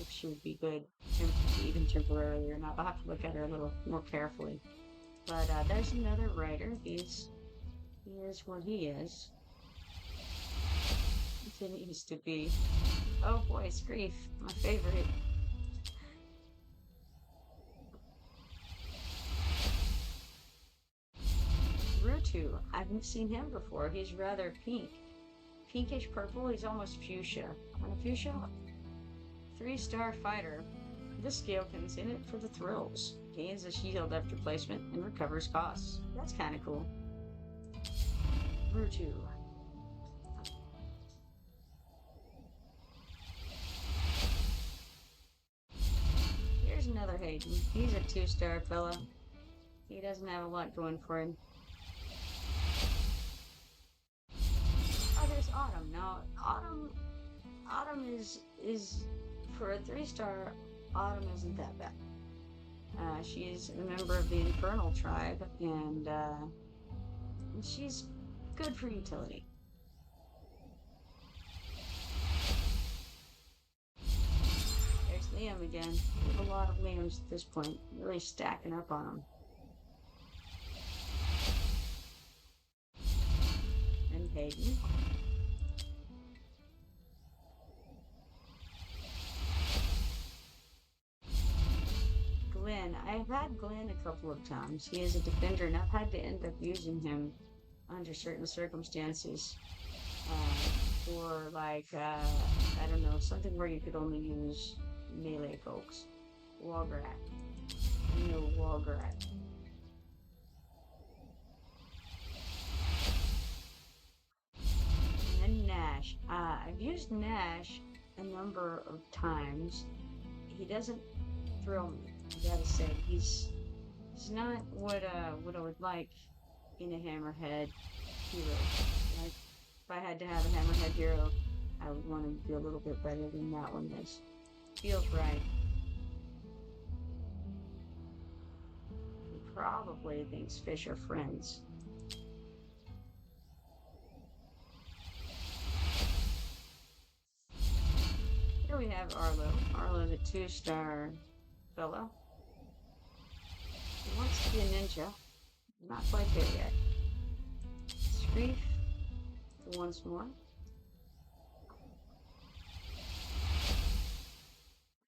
if she would be good, even temporarily or not. I'll have to look at her a little more carefully. But there's another writer. He is what he is. He continues to be. Oh boy, Screef, my favorite. Rutu, I haven't seen him before. He's rather pink. pinkish purple. He's almost fuchsia. Want a fuchsia? 3-star fighter. This scalekin's in it for the thrills. Gains a shield after placement and recovers costs. That's kind of cool. Rutu. Here's another Hayden. He's a 2-star fella. He doesn't have a lot going for him. Oh, there's Autumn. Now, Autumn is for a 3-star. Autumn isn't that bad. She's a member of the Infernal tribe, and she's good for utility. There's Liam again. We have a lot of Liams at this point, really stacking up on them. And Hayden. Glenn. I've had Glenn a couple of times. He is a defender, and I've had to end up using him under certain circumstances. For like, I don't know, something where you could only use melee folks. Walgrat. No, Walgrat. And then Nash. I've used Nash a number of times. He doesn't thrill me. I gotta say, he's not what I would like in a Hammerhead hero. Like, if I had to have a Hammerhead hero, I would want him to be a little bit better than that one is. Feels right. He probably thinks fish are friends. Here we have Arlo. Arlo's a 2-star fella. He wants to be a ninja. Not quite there yet. Screef once more.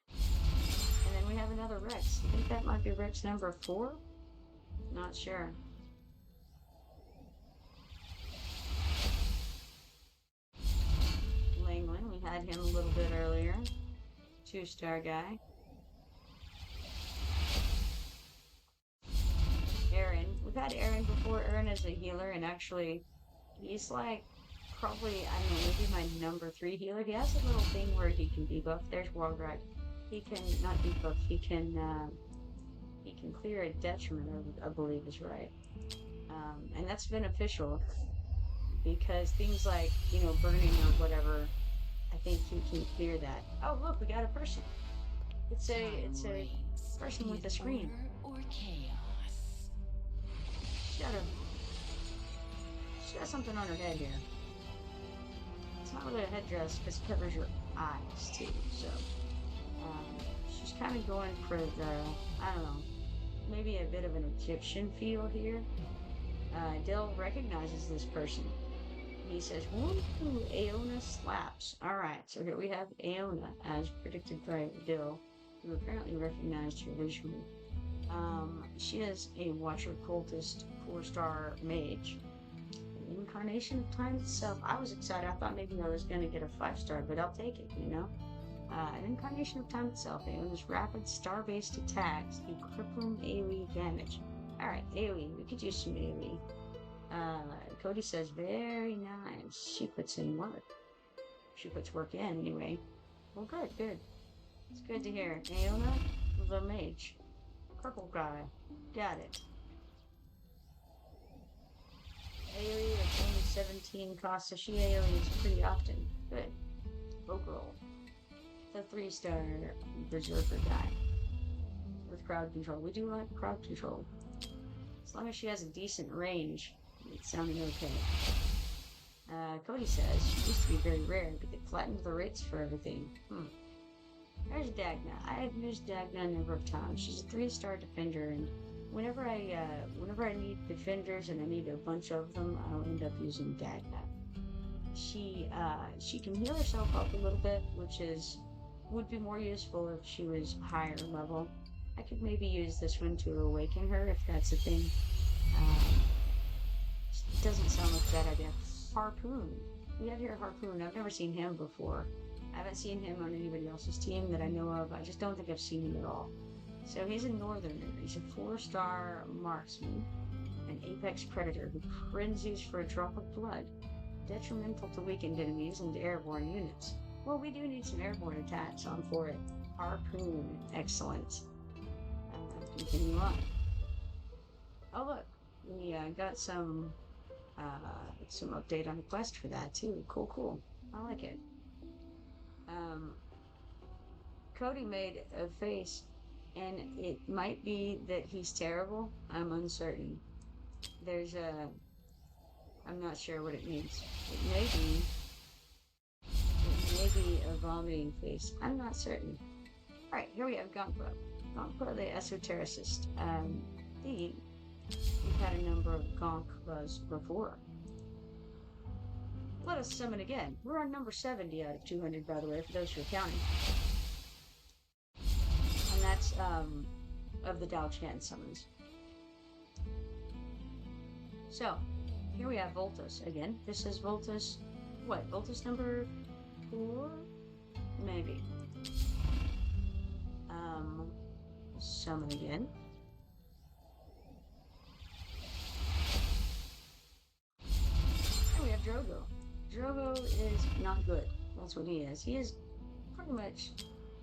And then we have another Rex. I think that might be Rex number 4? Not sure. Langland, we had him a little bit earlier. 2-star guy. Aaron. We've had Aaron before. Aaron is a healer, and actually, he's like probably, I don't know, maybe my number 3 healer. He has a little thing where he can debuff. There's Walgrad. He can not debuff. He can clear a detriment, I believe is right. And that's beneficial because things like, you know, burning or whatever, I think he can clear that. Oh, look, we got a person. It's a person with a screen. She's got something on her head here. It's not really a headdress because it covers your eyes too. So she's kind of going for the, I don't know, maybe a bit of an Egyptian feel here. Dill recognizes this person. He says, "Woo, Aona slaps." All right, so here we have Aona, as predicted by Dill, who apparently recognized her visually. She is a Watcher Cultist 4-star mage. An incarnation of time itself. I was excited. I thought maybe I was going to get a 5-star, but I'll take it, you know? An incarnation of time itself. Aona's rapid star-based attacks do crippling AoE damage. Alright, AoE. We could use some AoE. Cody says, very nice. She puts in work. She puts work in, anyway. Well, good, good. It's good to hear. Aona, the mage. Purple guy. Got it. AoE, it's only 17 cost, so she AoEs pretty often. Good. Oak roll. The 3-star berserker guy. With crowd control. We do like crowd control. As long as she has a decent range, it's sounding okay. Cody says she used to be very rare, but they flattened the rates for everything. There's Dagna. I have used Dagna a number of times. She's a 3-star defender, and whenever I need defenders and I need a bunch of them, I'll end up using Dagna. She can heal herself up a little bit, which would be more useful if she was higher level. I could maybe use this one to awaken her if that's a thing. It doesn't sound like a bad idea. Harpoon. We have here Harpoon. I've never seen him before. I haven't seen him on anybody else's team that I know of. I just don't think I've seen him at all. So he's a northerner. He's a 4-star marksman, an apex predator who frenzies for a drop of blood, detrimental to weakened enemies and airborne units. Well, we do need some airborne attacks on for it. Harpoon. Excellent. Continue on. Oh, look. We got some update on the quest for that, too. Cool. I like it. Cody made a face, and it might be that he's terrible. I'm uncertain. I'm not sure what it means. It may be a vomiting face. I'm not certain. Alright, here we have Gonkwa. Gonkwa the esotericist. We've had a number of Gonkwas before. Let us summon again. We're on number 70 out of 200, by the way, for those who are counting. And that's, of the Dao Chan summons. So, here we have Voltus again. This is Voltus, what, Voltus number 4? Maybe. Summon again. And we have Drogo. Drogo is not good. That's what he is. He is pretty much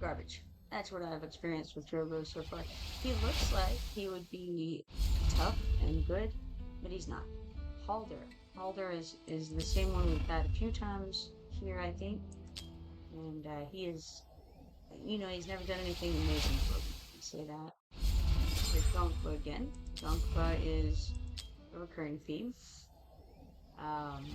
garbage. That's what I've experienced with Drogo so far. He looks like he would be tough and good, but he's not. Halder. Halder is the same one we've had a few times here, I think. And he is, he's never done anything amazing for me. Say that. There's Gonkwa again. Gonkwa is a recurring theme. And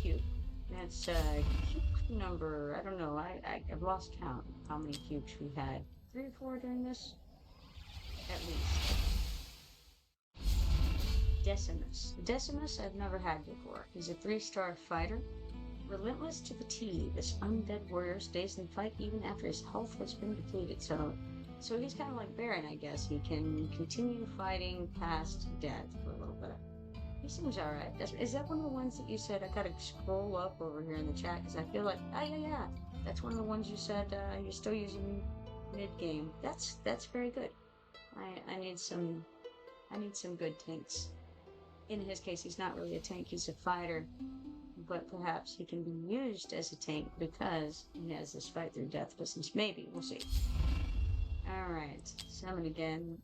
cube. That's cube number, I don't know, I've lost count how many cubes we've had. 3 or 4 during this? At least. Decimus. Decimus I've never had before. He's a 3-star fighter. Relentless to the T, this undead warrior stays in the fight even after his health has been depleted. So he's kind of like Baron, I guess. He can continue fighting past death for a little bit. He seems alright. Is that one of the ones that you said I gotta scroll up over here in the chat? Because I feel like, yeah. That's one of the ones you said you're still using mid-game. That's very good. I need some good tanks. In his case, he's not really a tank, he's a fighter. But perhaps he can be used as a tank because he has this fight through death business. Maybe, we'll see. Alright, summon again.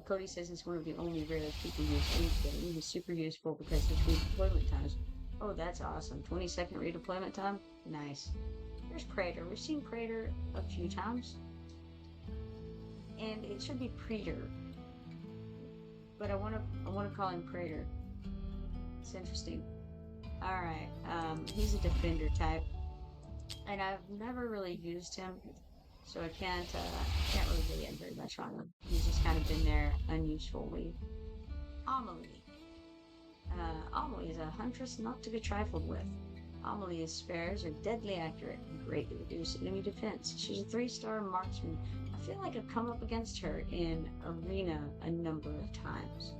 Cody says it's one of the only rare people use anything. He's super useful because there's redeployment times. Oh, that's awesome. 20-second redeployment time? Nice. There's Praetor. We've seen Praetor a few times. And it should be Praetor. But I wanna call him Praetor. It's interesting. Alright, he's a defender type. And I've never really used him. So I can't really get in very much on him. He's just kind of been there unusefully. Amelie. Amelie is a huntress not to be trifled with. Amelie's spares are deadly accurate and greatly reduce enemy defense. She's a 3-star marksman. I feel like I've come up against her in Arena a number of times.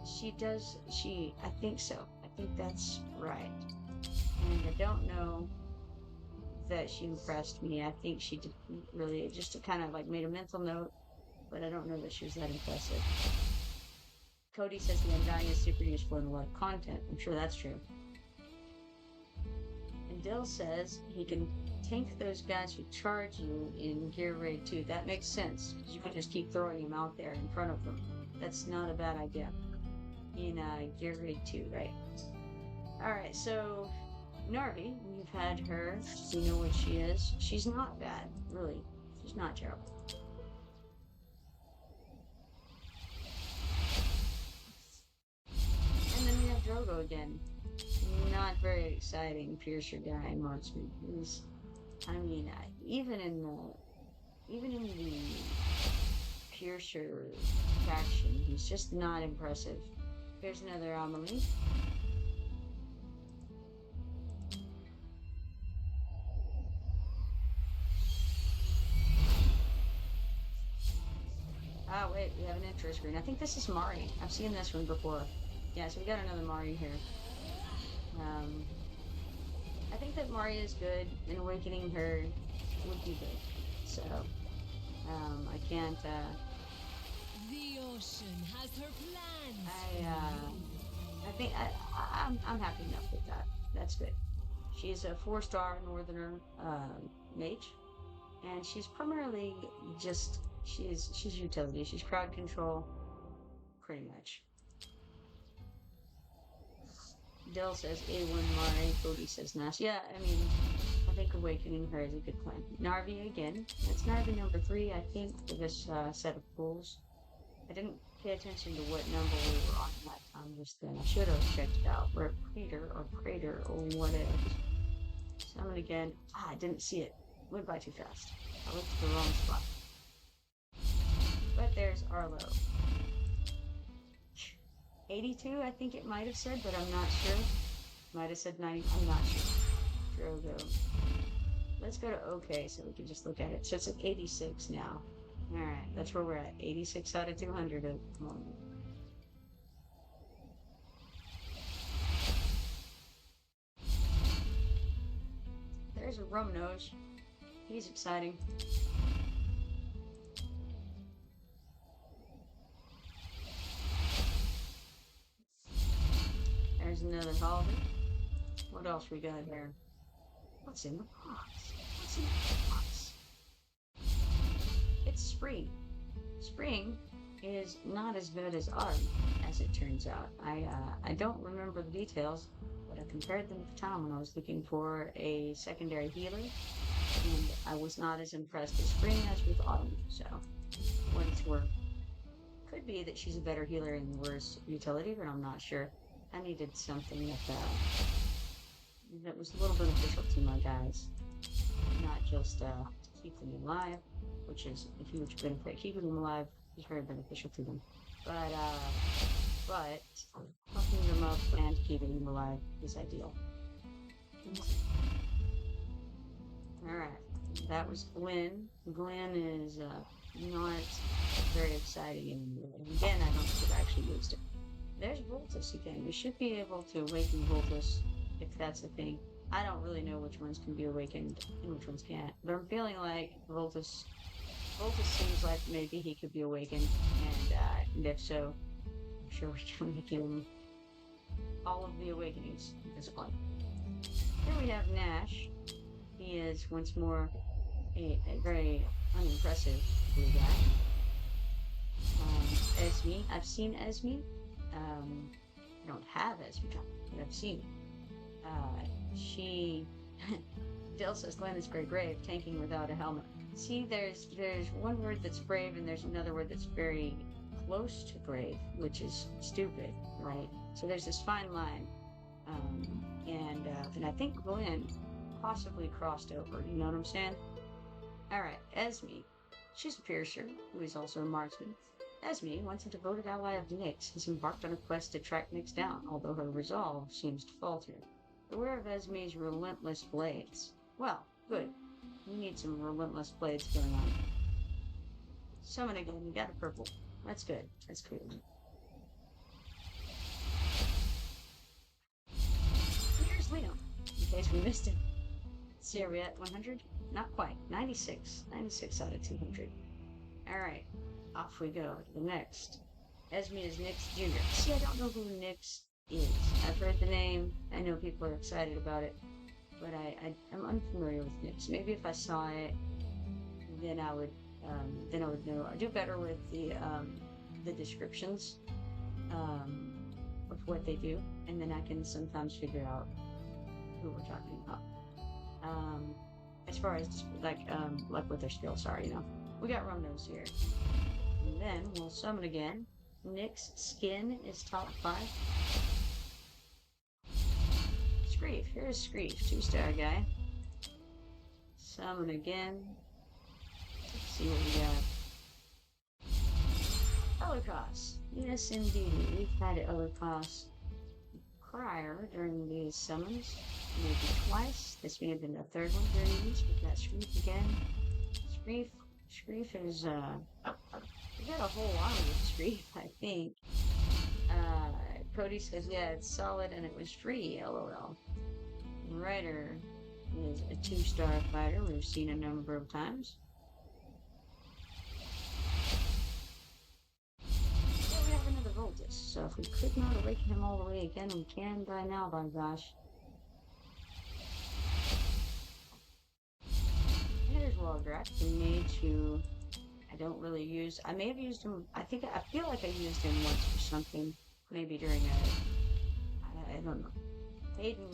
I think so. I think that's right. And I don't know that she impressed me. I think she did really just kind of like made a mental note, but I don't know that she was that impressive. Cody says the Undying is super useful in a lot of content. I'm sure that's true. And Dill says he can tank those guys who charge you in Gear Raid 2. That makes sense, because you can just keep throwing them out there in front of them. That's not a bad idea. In Gear Raid 2, right? Alright, so Narvi, we've had her. We know what she is. She's not bad, really. She's not terrible. And then we have Drogo again. Not very exciting Piercer guy, marksman. Even in the Piercer faction, he's just not impressive. Here's another Amelie. Ah, wait, we have an intro screen. I think this is Mari. I've seen this one before. Yeah, so we got another Mari here. I think that Mari is good, and awakening her would be good. So, I can't, The ocean has her plans. I think I'm happy enough with that. That's good. She's a 4-star northerner, mage, and she's primarily just, she's utility. She's crowd control, pretty much. Dill says A1 Mari, Cody says Nash. Yeah, I mean, I think awakening her is a good plan. Narvi again. That's Narvi number 3, I think, for this set of pools. I didn't pay attention to what number we were on that time just then. I should have checked it out. We're at Prater or whatever. Summon again. I didn't see it. Went by too fast. I looked at the wrong spot. But there's Arlo. 82, I think it might have said, but I'm not sure. Might have said 90. I'm not sure. Drogo. Let's go to OK so we can just look at it. So it's at 86 now. Alright, that's where we're at. 86 out of 200 at the moment. There's a rum nose. He's exciting. There's another holiday. What else we got here? What's in the box? What's in the box? It's spring. Spring is not as good as autumn, as it turns out. I don't remember the details, but I compared them to Tom when I was looking for a secondary healer, and I was not as impressed with spring as with autumn. So, what it's worth. Could be that she's a better healer and worse utility, but I'm not sure. I needed something that was a little beneficial to my guys, not just to keep them alive, which is a huge benefit. Keeping them alive is very beneficial to them. But fucking them up and keeping them alive is ideal. Alright, that was Glenn. Glenn is not very exciting anymore. And again, I don't think I've actually used it. There's Voltus again. We should be able to awaken Voltus if that's a thing. I don't really know which ones can be awakened and which ones can't. But I'm feeling like Voltus seems like maybe he could be awakened, and if so, I'm sure we can make him all of the awakenings at this point. Here we have Nash. He is once more a very unimpressive blue guy. Esme. I've seen Esme. I don't have Esme, but I've seen it. She... Dill says Glenn is very brave, tanking without a helmet. See, there's one word that's brave, and there's another word that's very close to brave, which is stupid, right? So there's this fine line. And I think Glenn possibly crossed over, you know what I'm saying? Alright, Esme. She's a piercer, who is also a marksman. Esme, once a devoted ally of Nyx, has embarked on a quest to track Nyx down, although her resolve seems to falter. Beware of Esme's relentless blades. Well, good. We need some relentless blades going on. Summon again, you got a purple. That's good. That's good. Here's Liam, in case we missed him. See, are we at 100? Not quite. 96. 96 out of 200. Alright. Off we go to the next. Esme is Nyx Jr. See, I don't know who Nyx is. I've heard the name. I know people are excited about it, but I'm unfamiliar with Nyx. Maybe if I saw it, then I would know. I do better with the descriptions of what they do, and then I can sometimes figure out who we're talking about. As far as just, like what their skills are, you know. We got Rumnos here. And then we'll summon again. Nyx skin is top 5. Screef. Here's Screef, 2-star guy. Summon again. Let's see what we got. Ellercos. Yes, indeed. We've had Ellercos prior during these summons. Maybe twice. This may have been the third one during these. We've got Screef again. Screef is, we got a whole army with Screef, I think. Cody says, yeah, it's solid and it was free, lol. Ryder is a 2-star fighter we've seen a number of times. Yeah, we have another Voltus, so if we could not awaken him all the way again, we can by now, by gosh. Here's Waldrat, the mage who I don't really use. I may have used him, I feel like I used him once for something, maybe during I don't know. Hayden,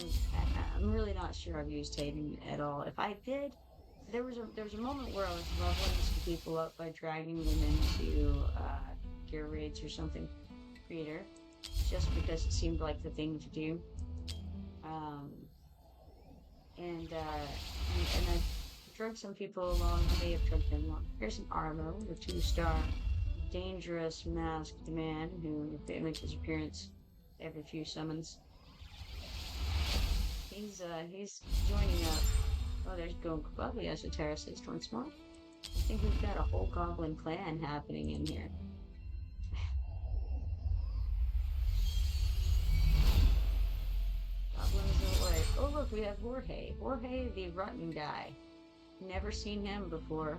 I'm really not sure I've used Hayden at all. If I did, there was a moment where I was leveling some people up by dragging them into gear raids or something, creator, just because it seemed like the thing to do. And I drug some people along. I may have drugged them along. Here's an Arlo, the 2-star dangerous masked man who makes his appearance every few summons. He's joining up. Oh, there's Going Kubabli Esotericist once more. I think we've got a whole goblin clan happening in here. Goblins away. Oh look, we have Jorge. Jorge the rotten guy. Never seen him before.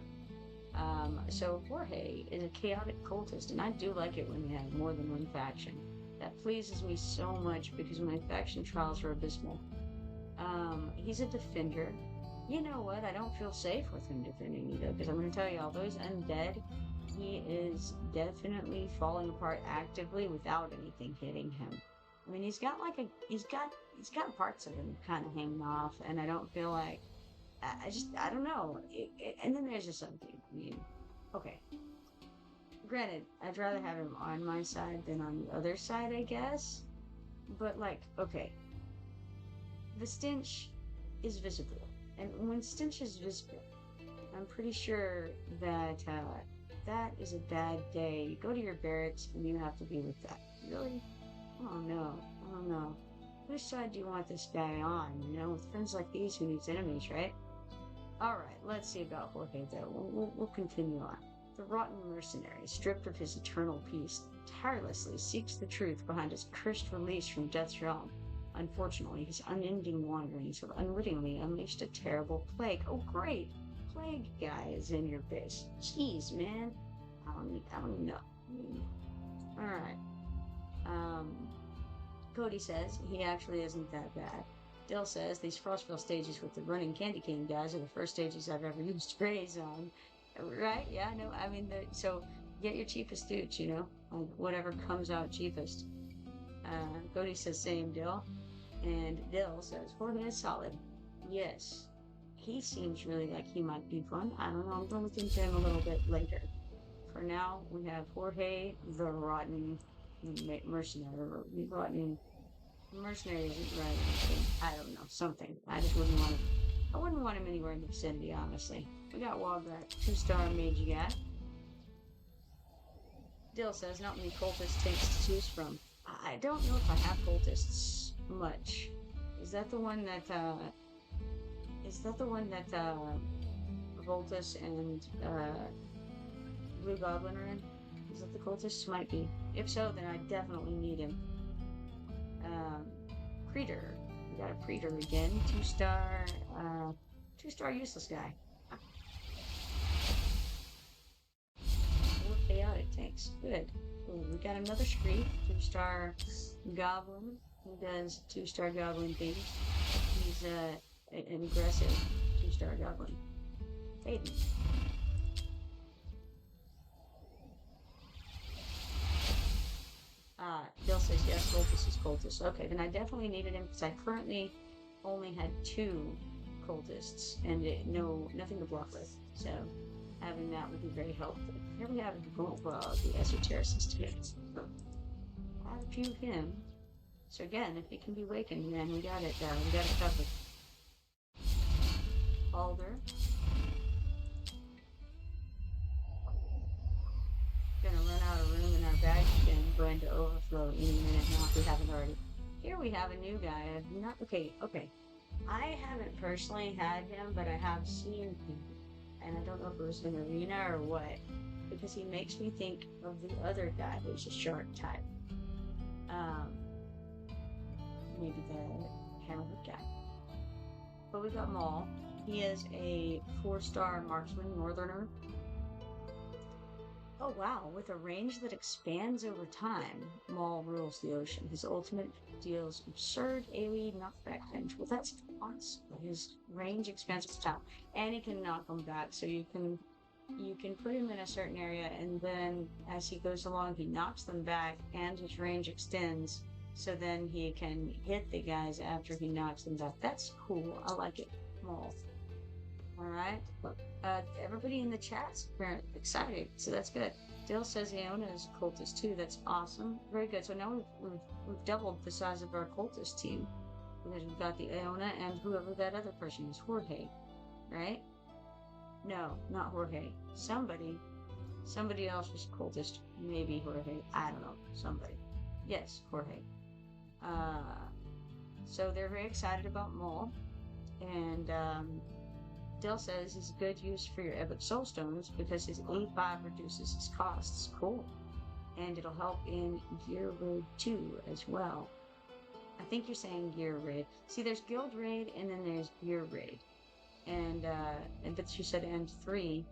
So Jorge is a chaotic cultist, and I do like it when you have more than one faction. That pleases me so much because my faction trials are abysmal. He's a defender. You know what? I don't feel safe with him defending me though, because I'm going to tell you, all those undead, he is definitely falling apart actively without anything hitting him. I mean, he's got parts of him kind of hanging off, and I don't feel like. I don't know. And then there's just something. I mean, okay. Granted, I'd rather have him on my side than on the other side, I guess. But, like, okay. The stench is visible. And when stench is visible, I'm pretty sure that that is a bad day. You go to your barracks and you have to be with that. Really? Oh no. Oh no. Which side do you want this guy on? You know, with friends like these, who needs enemies, right? Alright, let's see about Jorge though. We'll continue on. The rotten mercenary, stripped of his eternal peace, tirelessly seeks the truth behind his cursed release from Death's realm. Unfortunately, his unending wanderings have unwittingly unleashed a terrible plague. Oh great! Plague guy is in your base. Jeez, man. I don't know. Alright. Cody says he actually isn't that bad. Dill says these Frostfall stages with the running candy cane guys are the first stages I've ever used sprays on. Right? Yeah, no, I mean, so get your cheapest dudes, you know? Like whatever comes out cheapest. Cody says same, Dill. And Dill says Jorge is solid. Yes. He seems really like he might be fun. I don't know, I'm going to look into him a little bit later. For now, we have Jorge the rotten mercenary. Mercenary isn't right anything. I don't know, something. I wouldn't want him anywhere in the vicinity, honestly. We got Waldrat, 2-star mage guy. Dill says not many cultist tanks to choose from. I don't know if I have cultists much. Is that the one that Voltus and Blue Goblin are in? Is that the cultists? Might be. If so, then I definitely need him. Predator. We got a Predator again. 2-star useless guy. 4 chaotic tanks. Good. Ooh, we got another Screef. 2-star goblin. He does 2-star goblin things. He's an aggressive 2-star goblin. Hayden. Bill says yes, cultist is cultist. Okay, then I definitely needed him because I currently only had 2 cultists and nothing to block with. So having that would be very helpful. Here we have the esotericist here. Add a few of him. So again, if he can be wakened, then we got it covered. Alder. Gonna run out of room in our bag and go into overflow any minute now if we haven't already. Here we have a new guy. Okay. I haven't personally had him, but I have seen him. And I don't know if it was in arena or what, because he makes me think of the other guy who's a shark type. maybe the hammerhead guy. But we got Maul. He is a 4-star marksman northerner. Oh wow, with a range that expands over time, Maul rules the ocean. His ultimate deals absurd AoE knockback damage. Well, that's awesome. His range expands over time, and he can knock them back. So you can put him in a certain area, and then as he goes along, he knocks them back, and his range extends. So then he can hit the guys after he knocks them back. That's cool. I like it. Maul. All right. Everybody in the chat's excited, so that's good. Dill says Aona is a cultist too. That's awesome. Very good. So now we've doubled the size of our cultist team because we've got the Aona and whoever that other person is, Jorge, right? No, not Jorge. Somebody else was cultist. Maybe Jorge. I don't know. Somebody. Yes, Jorge. So they're very excited about Maul, and Dill says he's a good use for your epic soulstones because his A5 reduces his costs. Cool. And it'll help in gear raid 2 as well. I think you're saying gear raid. See, there's guild raid and then there's gear raid. And but you said and 3.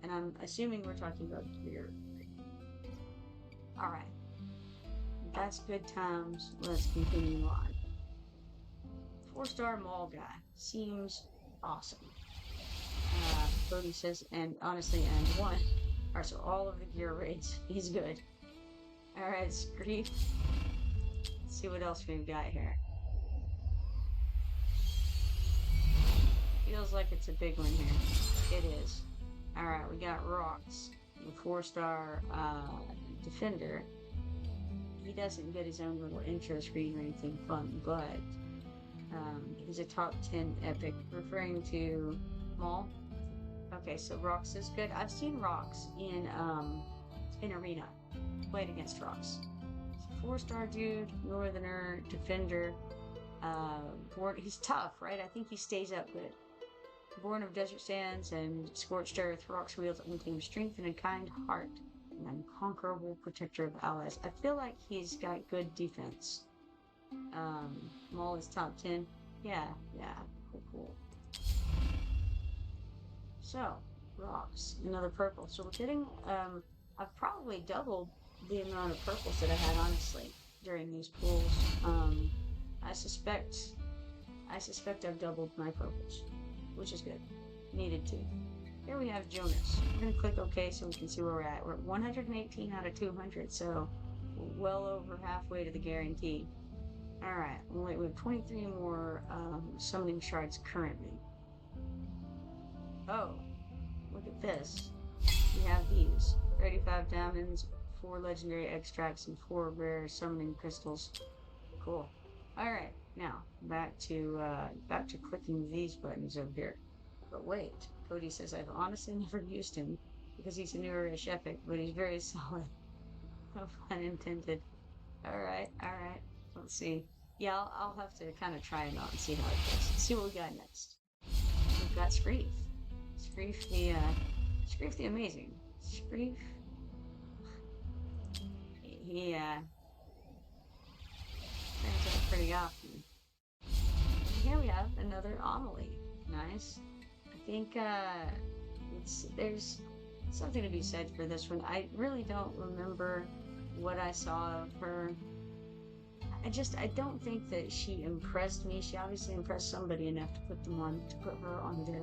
And I'm assuming we're talking about gear raid. Alright. That's good times. Let's continue on. 4-star Maul guy. Seems awesome. Cody says, and honestly, and 1. Alright, so all of the gear raids. He's good. Alright, Screef. Let's see what else we've got here. Feels like it's a big one here. It is. Alright, we got Rocks, the 4-star defender. He doesn't get his own little intro screen or anything fun, but he's a top 10 epic, referring to Maul. Okay, so Rocks is good. I've seen Rocks in Arena, played against Rocks. 4-star dude, northerner, defender. He's tough, right? I think he stays up good. Born of desert sands and scorched earth, Rocks wields untamed strength and a kind heart, an unconquerable protector of allies. I feel like he's got good defense. Maul is top 10. Yeah, cool. So, Rocks, another purple. So we're getting, I've probably doubled the amount of purples that I had, honestly, during these pools. I suspect I've doubled my purples, which is good. Needed to. Here we have Jonas. We're going to click OK so we can see where we're at. We're at 118 out of 200, so we're well over halfway to the guarantee. Alright, we have 23 more summoning shards currently. Oh, look at this. We have these. 35 diamonds, 4 legendary extracts, and 4 rare summoning crystals. Cool. Alright, now back to clicking these buttons over here. But wait, Cody says I've honestly never used him because he's a newer-ish epic, but he's very solid. No pun intended. Alright. Let's see. Yeah, I'll have to kind of try him out and see how it goes. Let's see what we got next. We've got Screef. Screef the Amazing. Screef. He turns out pretty often. Here we have another Amelie. Nice. I think there's something to be said for this one. I really don't remember what I saw of her. I don't think that she impressed me. She obviously impressed somebody enough to put her on their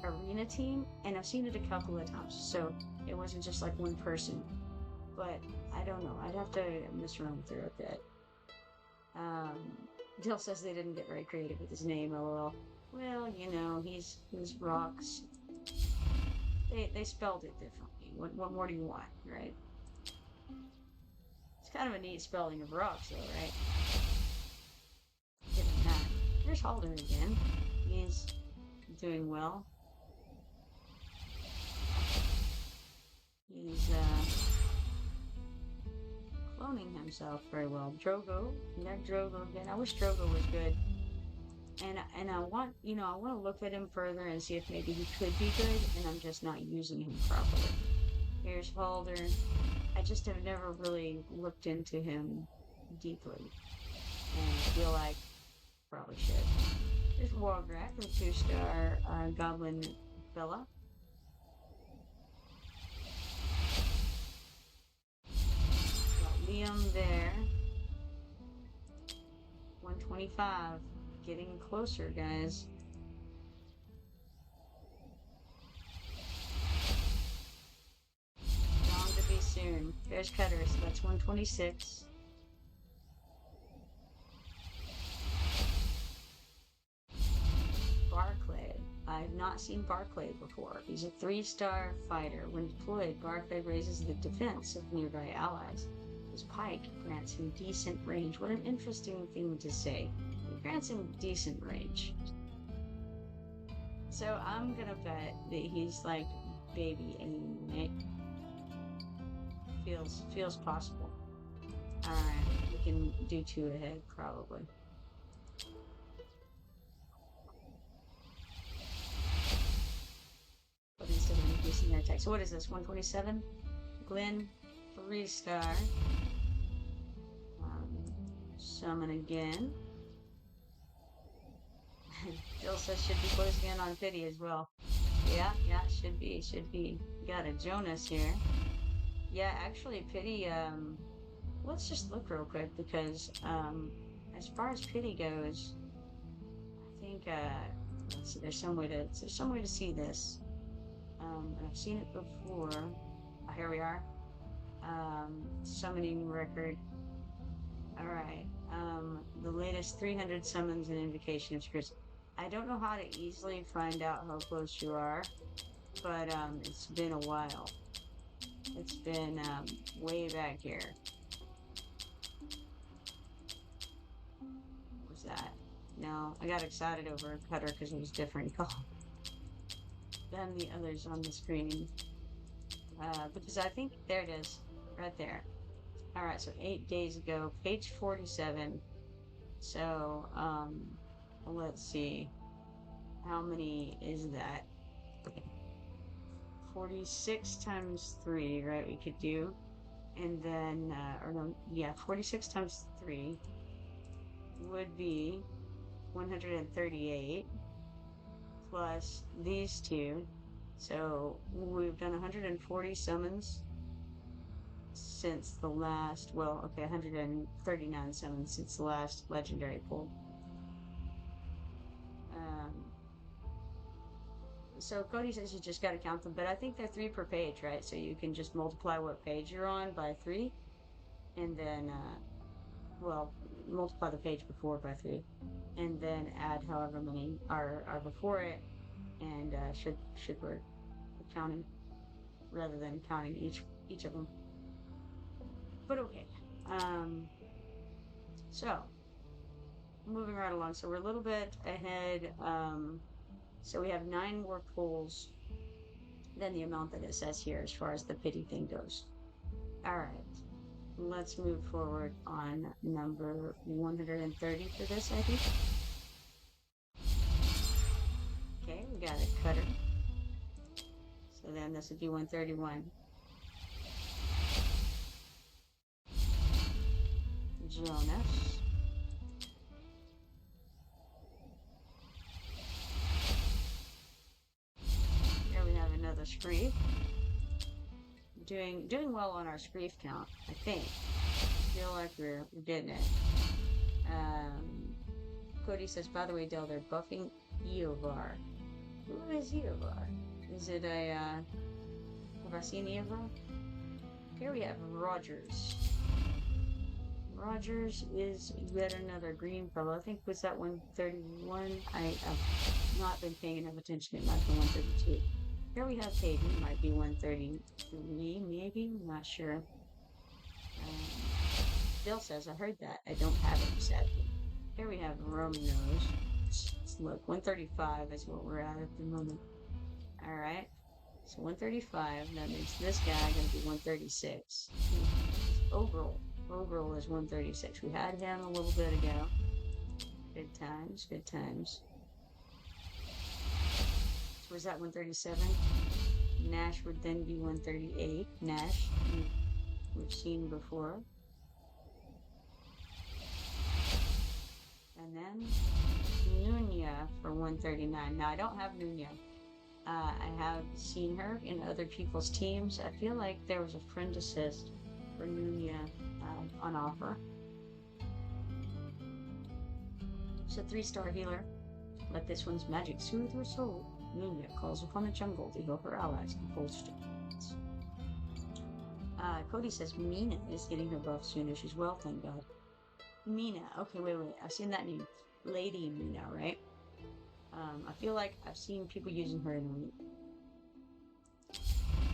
arena team, and I've seen it a couple of times, so it wasn't just like one person. But I don't know. I'd have to mess around with her a bit. Dill says they didn't get very creative with his name, lol. Well, you know, he's Rocks. They spelled it differently. What more do you want, right? It's kind of a neat spelling of Rocks, though, right? Given that. There's Halder again. He's doing well. He's cloning himself very well. Drogo, that Drogo again. I wish Drogo was good. And I want to look at him further and see if maybe he could be good, and I'm just not using him properly. Here's Halder. I just have never really looked into him deeply. And I feel like probably should. There's Walgrat, the 2-star Goblin Fella. Got Liam there. 125. Getting closer, guys. Long to be soon. There's Cutters. That's 126. Barclay. I've not seen Barclay before. He's a 3-star fighter. When deployed, Barclay raises the defense of nearby allies. His pike grants him decent range. What an interesting thing to say. It grants him decent range. So I'm gonna bet that he's like baby and feels possible. Alright, we can do 2 ahead probably. But he's still increasing their attack. So what is this? 127? Glenn, 3-star. Summon again. Bill says should be closing in on Pity as well. Yeah, should be. Got a Jonas here. Yeah, actually, Pity, let's just look real quick because, as far as Pity goes, I think, let's see, there's some way to see this. I've seen it before. Oh, here we are. Summoning record. Alright, the latest 300 summons and invocation of spirits. I don't know how to easily find out how close you are, but, it's been a while. It's been, way back here. What was that? No, I got excited over Cutter because it was different than the others on the screen. Because I think, there it is, right there. Alright, so 8 days ago, page 47. So, let's see. How many is that? 46 times 3, right? We could do. And then, 46 times 3 would be 138 plus these 2. So, we've done 140 summons since the last, 139 summons since the last legendary pull. So Cody says you just gotta count them, but I think they're 3 per page, right? So you can just multiply what page you're on by 3, and then, multiply the page before by 3, and then add however many are before it, and should work counting rather than counting each of them. But okay. So moving right along. So we're a little bit ahead. So we have 9 more pulls than the amount that it says here as far as the pity thing goes. Alright. Let's move forward on number 130 for this, I think. Okay, we got a Cutter. So then this would be 131. Jonas. Here we have another Screef. Doing well on our Screef count, I think. Feel like we're getting it. Cody says, by the way, Del, they're buffing Eovar. Who is Eovar? Is it a, have I seen Eovar? Here we have Rogers. Rogers is yet another green fellow. I think was that 131. I've not been paying enough attention. It might be 132. Here we have Hayden. Might be 133, maybe. I'm not sure. Bill says, I heard that. I don't have it, sadly. Here we have Romeo's. Look, 135 is what we're at the moment. Alright. So 135. That makes this guy going to be 136. Overall is 136. We had him a little bit ago. Good times, good times. So was that 137? Nash would then be 138. Nash, we've seen before. And then Nunya for 139. Now, I don't have Nunya. I have seen her in other people's teams. I feel like there was a friend assist for Nunya on offer. It's a 3-star healer. Let this one's magic soothe your soul. Nunya calls upon the jungle to heal her allies and bolster. Cody says Mina is getting her buff soon as she's well, thank God. Mina. Okay, wait. I've seen that name. Lady Mina, right? I feel like I've seen people using her in the league.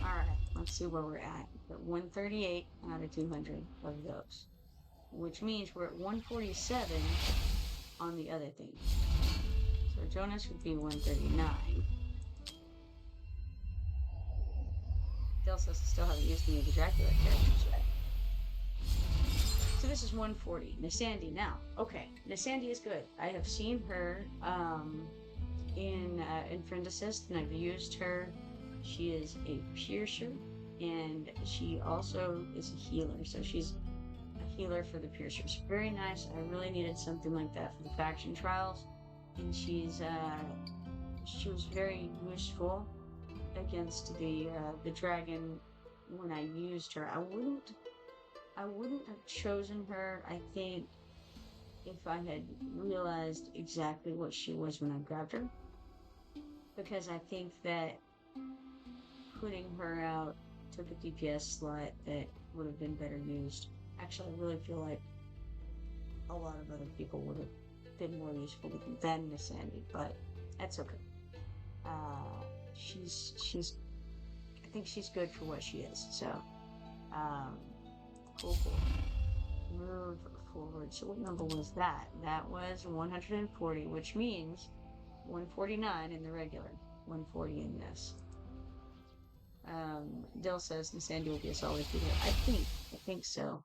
Alright, let's see where we're at. We're at 138 out of 200 of those. Which means we're at 147 on the other thing. So Jonas would be 139. Dale says I still haven't used any of the Dracula characters yet. So this is 140. Nisandi now. Okay, Nisandi is good. I have seen her in Friend Assist, and I've used her. She is a piercer, and she also is a healer. So she's a healer for the piercers. Very nice. I really needed something like that for the faction trials, and she was very useful against the dragon when I used her. I wouldn't have chosen her, I think, if I had realized exactly what she was when I grabbed her. Because I think that putting her out took a DPS slot that would have been better used. Actually, I really feel like a lot of other people would have been more useful than Miss Andy, but that's okay. I think she's good for what she is, so, cool. Move forward. So what number was that? That was 140, which means 149 in the regular, 140 in this. Dill says Nisandi will be a solid healer. I think so.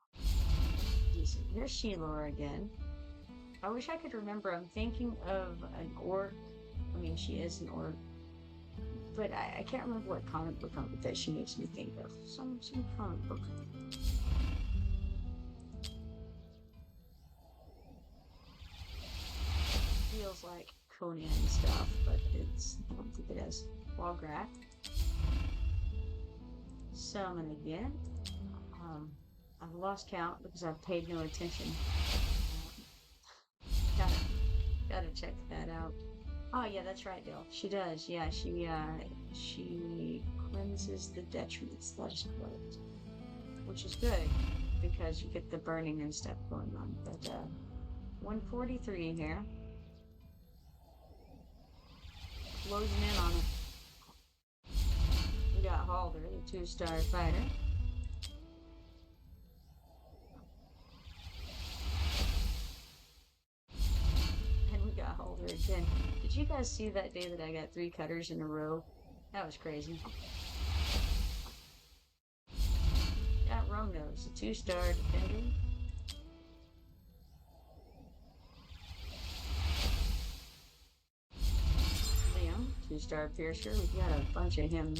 Decent. Here's Sheila again. I wish I could remember. I'm thinking of an orc. I mean, she is an orc. But I can't remember what comic book that she makes me think of. Some comic book. Feels like Conan stuff, but I don't think it is. Walgrat. Summon again. I've lost count because I've paid no attention. Gotta check that out. Oh yeah, that's right, Dale. She does. Yeah, she cleanses the detriments. That is correct. Which is good because you get the burning and stuff going on. But 143 here. Closing in on it. We got Halder, the 2-star fighter. And we got Halder again. Did you guys see that day that I got 3 cutters in a row? That was crazy. Got Romnos, a 2-star defender. Liam, 2-star piercer. We got a bunch of him.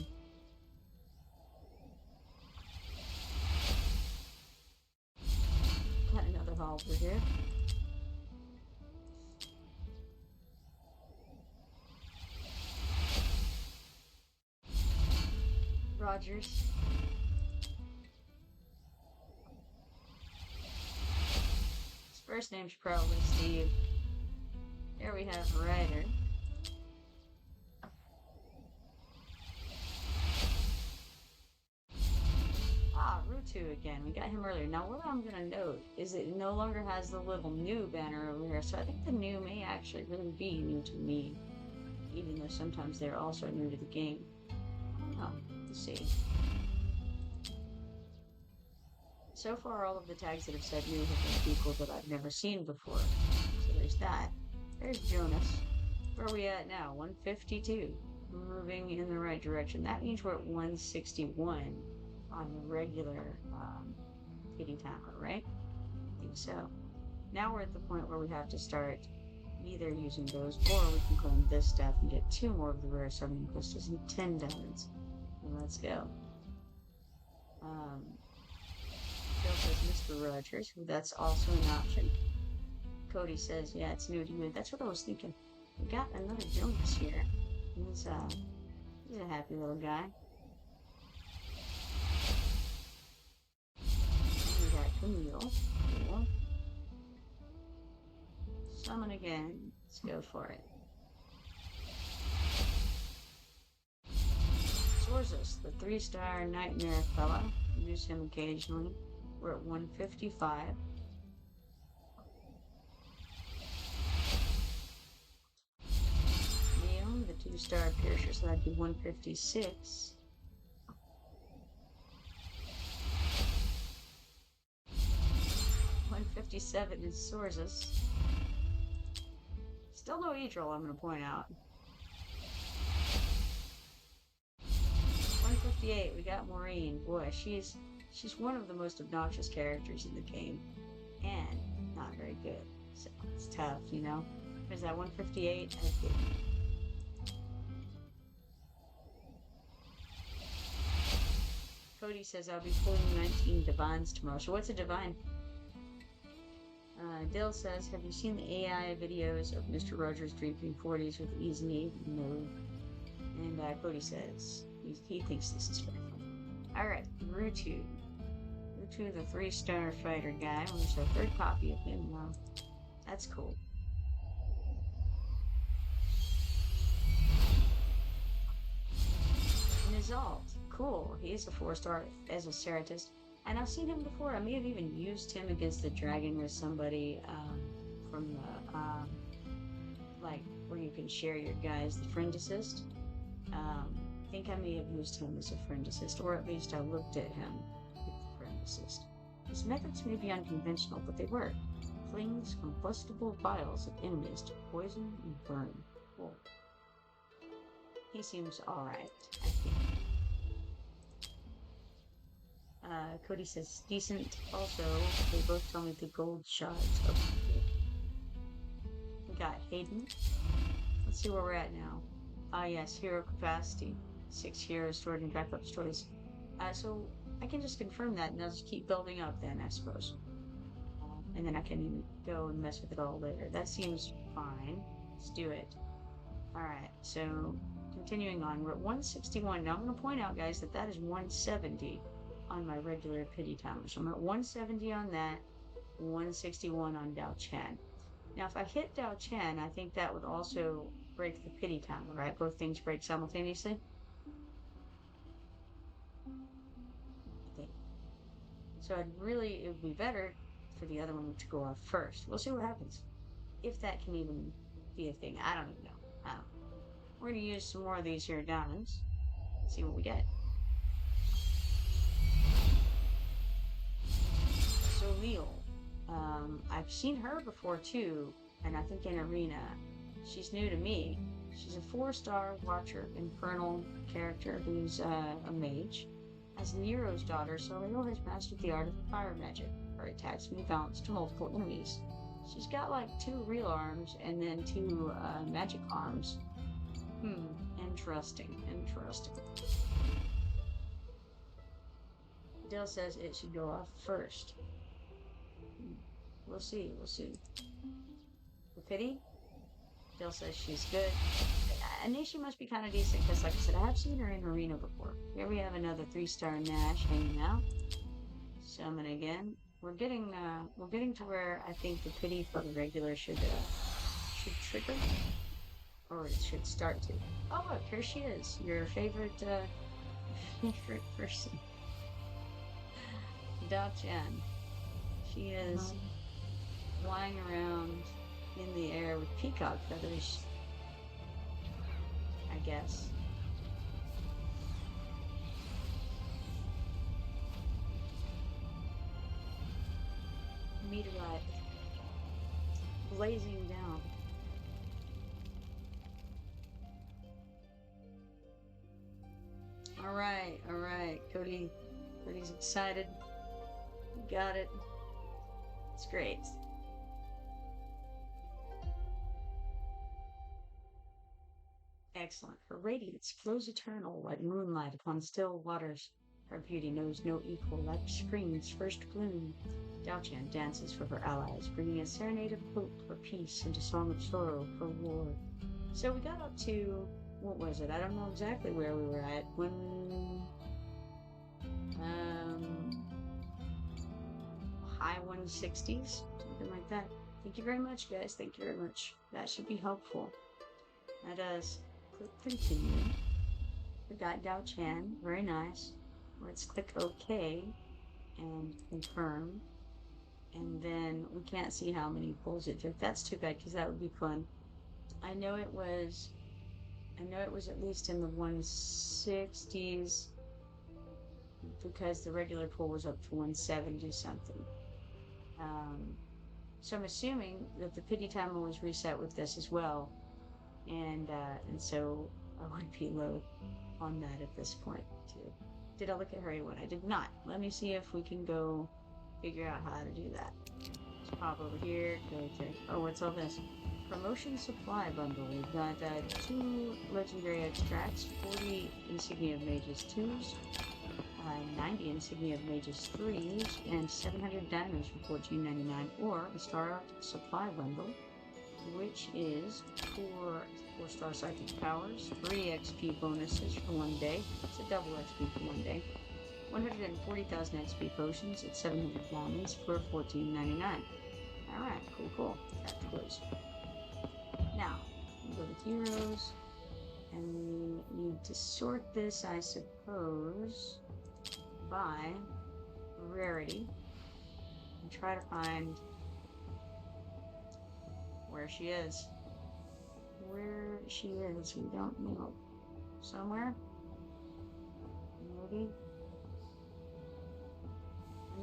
Got another Halder here. Rogers. His first name's probably Steve. There we have Ryder. Rutu again. We got him earlier. Now what I'm gonna note is it no longer has the little new banner over here, so I think the new may actually really be new to me. Even though sometimes they're also new to the game. I don't know. Let's see. So far, all of the tags that have said new have been people that I've never seen before. So there's that. There's Jonas. Where are we at now? 152. Moving in the right direction. That means we're at 161 on the regular kitty tackle, right? I think so. Now we're at the point where we have to start either using those, or we can claim this stuff and get 2 more of the rare summoning crystals and 10 diamonds. And let's go. Bill says Mr. Rogers, that's also an option. Cody says, yeah, it's new to you. That's what I was thinking. We got another Jonas here. He's a happy little guy. And we got Camille. Cool. Summon again. Let's go for it. Sorzus, the 3-star nightmare fella. Use him occasionally. We're at 155. Neil, the 2-star piercer, so that'd be 156. $157 is Sorzus. Still no Edril, I'm going to point out. 158, we got Maureen. Boy, she's one of the most obnoxious characters in the game. And not very good. So it's tough, you know? There's that 158. I think. Cody says I'll be pulling 19 divines tomorrow. So what's a divine? Dill says, have you seen the AI videos of Mr. Rogers drinking 40s with ease and ease? No. And Cody says he thinks this is very fun. Alright, Rutu. Rutu, the 3-star fighter guy. There's our 3rd copy of him now. That's cool. Nizalt. Cool. He's a 4-star as a Ceratist. And I've seen him before. I may have even used him against the dragon with somebody from the, like, where you can share your guys, the friend assist. I think I may have used him as a friend assist, or at least I looked at him with the friend assist. His methods may be unconventional, but they work. Flings combustible vials of enemies to poison and burn. Cool. He seems alright, I think. Cody says, decent. Also, they both tell me the gold shards are good. We got Hayden. Let's see where we're at now. Yes, hero capacity. 6 heroes stored in backup stories. So I can just confirm that and I'll just keep building up then, I suppose. And then I can go and mess with it all later. That seems fine. Let's do it. Alright, so continuing on, we're at 161. Now I'm going to point out, guys, that is 170 on my regular pity timer. So I'm at 170 on that, 161 on Dao Chen. Now, if I hit Dao Chen, I think that would also break the pity timer, right? Both things break simultaneously. I think. So it would be better for the other one to go off first. We'll see what happens. If that can even be a thing. I don't even know. We're going to use some more of these here diamonds. See what we get. So Leo, I've seen her before too, and I think in Arena. She's new to me. She's a 4-star Watcher Infernal character who's a mage. As Nero's daughter, so Leo has mastered the art of fire magic. Her attacks can be balanced to multiple enemies. She's got like 2 real arms and then 2 magic arms. Interesting. Dale says it should go off first. We'll see. The pity? Dale says she's good. I knew she must be kind of decent because, like I said, I have seen her in Arena before. Here we have another 3-star Nash hanging out. Summon again. We're getting to where I think the pity for the regular should trigger. Or it should start to. Oh look, here she is. Your favorite person. Dao Chen. She is flying around in the air with peacock feathers. I guess. Meteorite. Blazing down. Alright. Cody's excited. Got it. It's great. Excellent. Her radiance flows eternal like moonlight upon still waters. Her beauty knows no equal, like spring's first bloom. Daochan dances for her allies, bringing a serenade of hope for peace and a song of sorrow for war. So we got up to, what was it? I don't know exactly where we were at. High 160s, something like that. Thank you very much, guys. Thank you very much. That should be helpful. Let us click continue. We got Daochan. Very nice. Let's click OK and confirm. And then we can't see how many pulls it took. That's too bad because that would be fun. I know it was at least in the 160s because the regular pull was up to 170 something. So I'm assuming that the pity timer was reset with this as well, and so I would be low on that at this point too. Did I look at her A1? I did not. Let me see if we can go figure out how to do that. Let's pop over here. Go to, oh, what's all this? Promotion supply bundle. We've got 2 legendary extracts, 40 insignia of mages 2s, 90 insignia of mages 3s, and 700 diamonds for $14.99, or a star supply bundle, which is 4-star psychic powers, 3 XP bonuses for 1 day. It's a double XP for 1 day. 140,000 XP potions at 700 diamonds for $14.99. Alright, cool. That's close. Now, we go to heroes, and we need to sort this, I suppose, by rarity, and try to find where she is. Where she is, we don't know. Somewhere? Maybe?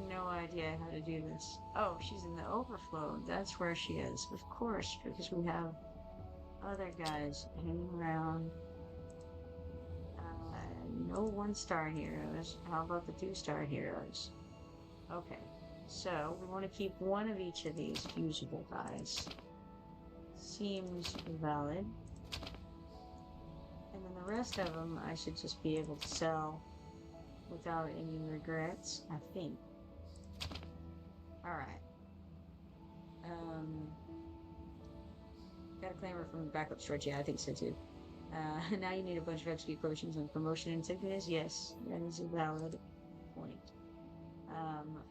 No idea how to do this. Oh, she's in the overflow. That's where she is. Of course, because we have other guys hanging around. No 1-star heroes. How about the 2-star heroes? Okay, so we want to keep one of each of these fusible guys. Seems valid. And then the rest of them I should just be able to sell without any regrets, I think. Alright. Got a claimer from the backup storage. Yeah, I think so too. Now you need a bunch of XP potions and promotion insignias. Yes, that is a valid point.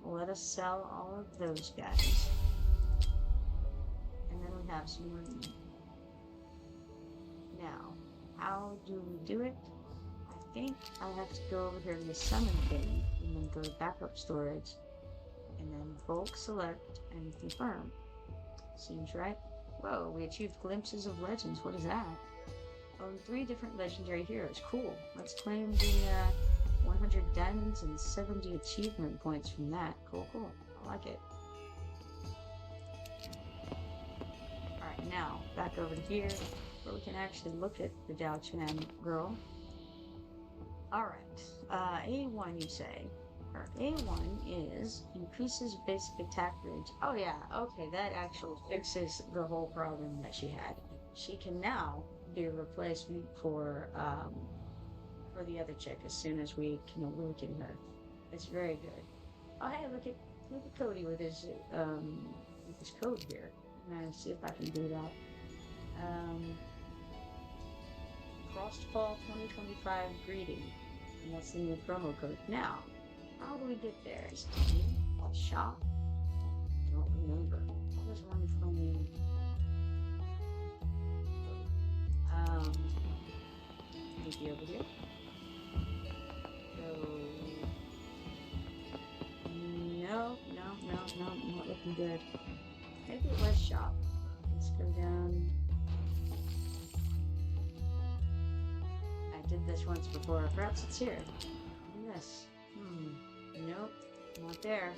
Let us sell all of those guys. And then we have some room. Now, how do we do it? I think I have to go over here to the summon thing and then go to backup storage and then bulk select and confirm. Seems right. Whoa, we achieved glimpses of legends. What is that? Own 3 different legendary heroes. Cool. Let's claim the 100 diamonds and 70 achievement points from that. Cool. I like it. Alright, now back over to here where we can actually look at the Daochan girl. Alright, A1 you say. Her A1 is increases basic attack range. Oh yeah, okay, that actually fixes the whole problem that she had. She can now be a replacement for the other chick as soon as we can awaken her. It's very good. Oh hey, look at Cody with his code here. I'm gonna see if I can do that. Frostfall 2025 greeting. And that's the new promo code. Now, how do we get there? Is it a shop? I don't remember. What was one from the maybe over here? So no, not looking good. Maybe it was shop. Let's go down. I did this once before. Perhaps it's here. Yes. Nope. Not there.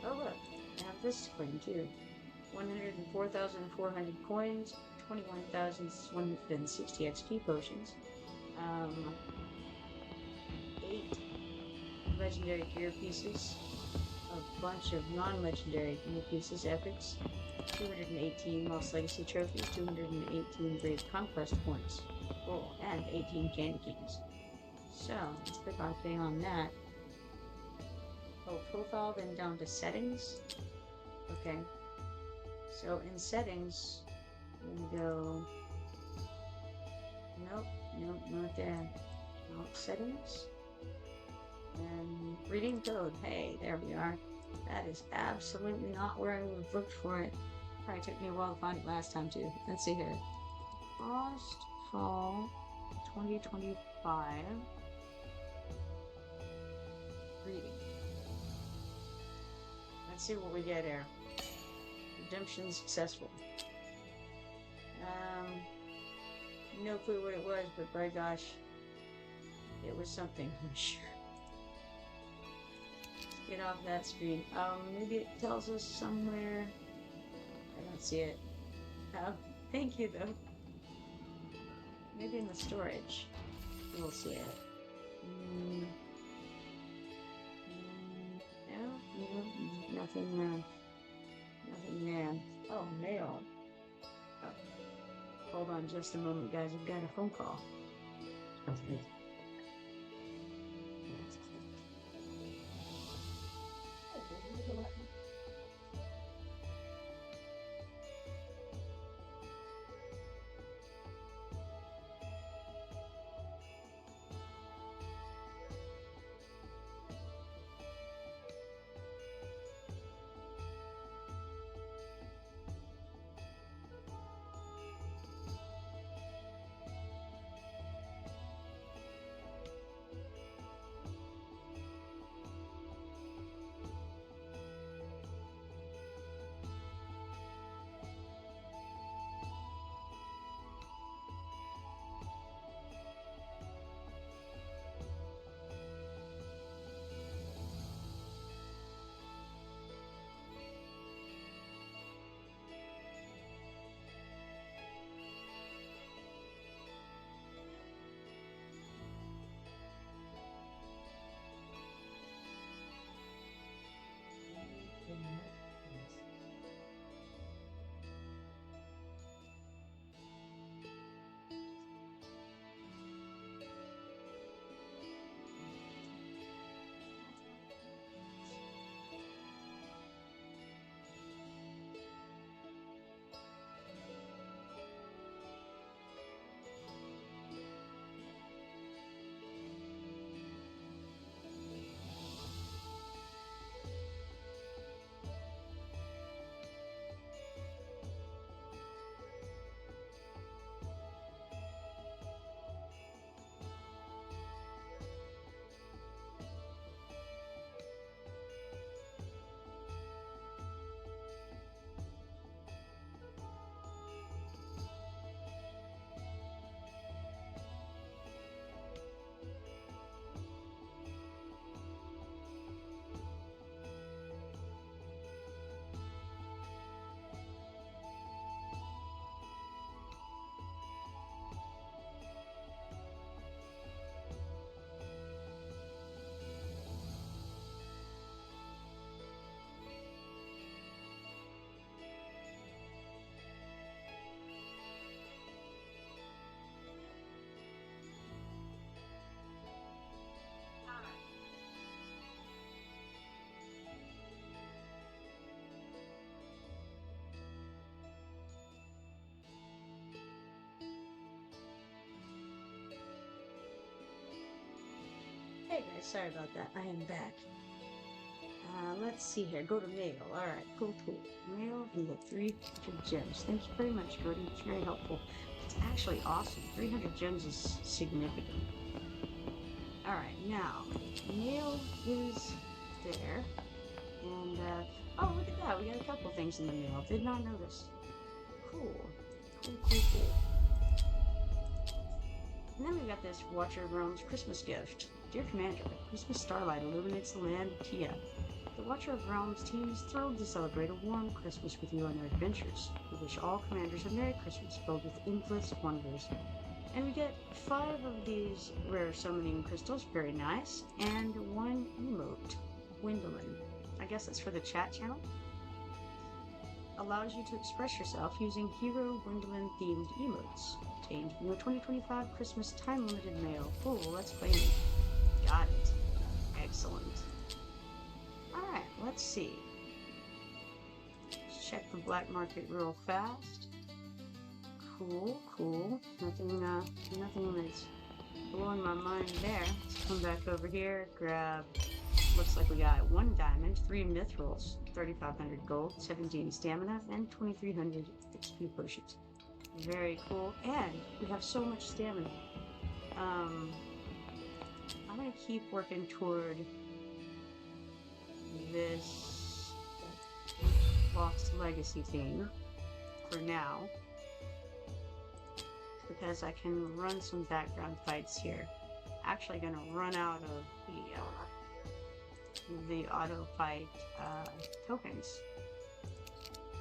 Oh look. I have this coin too. 104,400 coins. 21,160 XP potions. 8 legendary gear pieces. a bunch of non-legendary new pieces, epics, 218 Lost Legacy trophies, 218 Brave Conquest points, oh, and 18 candy canes. So let's click OK on that. Oh, profile, then down to settings. Okay. So in settings, we go. Nope, not there. No, settings. And reading code. Hey, there we are. That is absolutely not where I would have looked for it. Probably took me a while to find it last time too. Let's see here. Frostfall 2025. Reading. Let's see what we get here. Redemption successful. No clue what it was, but by gosh, it was something, I'm sure. Get off that screen. Maybe it tells us somewhere. I don't see it. Thank you though. Maybe in the storage. We'll see it. No, nothing there. Oh, mail. Oh. Hold on just a moment, guys. I've got a phone call. Okay. Hey guys, sorry about that. I am back. Let's see here. Go to mail. Alright, cool. Mail, you get 300 gems. Thank you very much, Gordy. It's very helpful. It's actually awesome. 300 gems is significant. Alright, now, mail is there. And, oh, look at that. We got a couple things in the mail. Did not notice. Cool. And then we got this Watcher of Realms Christmas gift. Dear Commander, Christmas starlight illuminates the land of Tia. The Watcher of Realms team is thrilled to celebrate a warm Christmas with you on your adventures. We wish all commanders a Merry Christmas filled with endless wonders. And we get 5 of these rare summoning crystals, very nice, and 1 emote, Gwendolyn. I guess it's for the chat channel. Allows you to express yourself using Hero Gwendolyn themed emotes. Obtained from the 2025 Christmas time limited mail. Cool, let's claim it. Got it. Excellent. Alright, let's see. Let's check the black market real fast. Cool, cool. Nothing that's blowing my mind there. Let's come back over here, grab. Looks like we got 1 diamond, 3 mithrils, 3,500 gold, 17 stamina, and 2,300 XP potions. Very cool. And we have so much stamina. I'm gonna keep working toward this Lost Legacy thing for now, because I can run some background fights here. Actually gonna run out of the auto fight tokens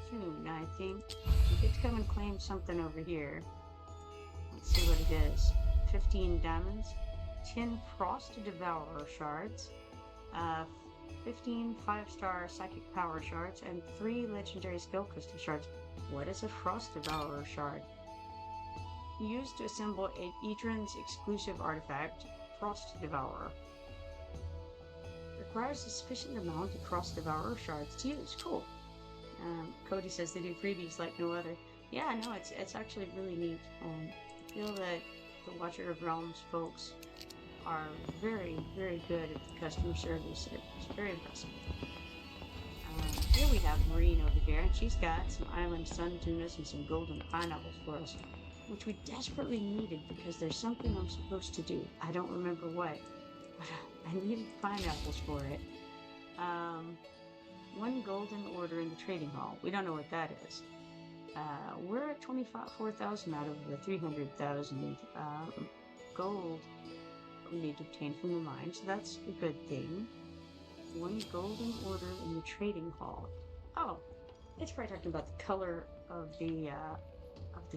soon, I think. We get to come and claim something over here. Let's see what it is. 15 diamonds, 10 Frost Devourer shards, 15 5-star Psychic Power shards, and 3 legendary skill crystal shards. What is a Frost Devourer shard? Used to assemble a Edron's exclusive artifact, Frost Devourer. Requires a sufficient amount of Frost Devourer shards to use. Cool. Cody says they do freebies like no other. Yeah, no, it's actually really neat. I feel that the Watcher of Realms folks are very, very good at the customer service. It's very impressive. Here we have Marine over here, and she's got some island sun tunas and some golden pineapples for us, which we desperately needed because there's something I'm supposed to do. I don't remember what, but I needed pineapples for it. 1 golden order in the trading hall. We don't know what that is. We're at 24,000 out of the 300,000 gold we need to obtain from the mine, so that's a good thing. 1 golden order in the trading hall. Oh, it's probably talking about the color of the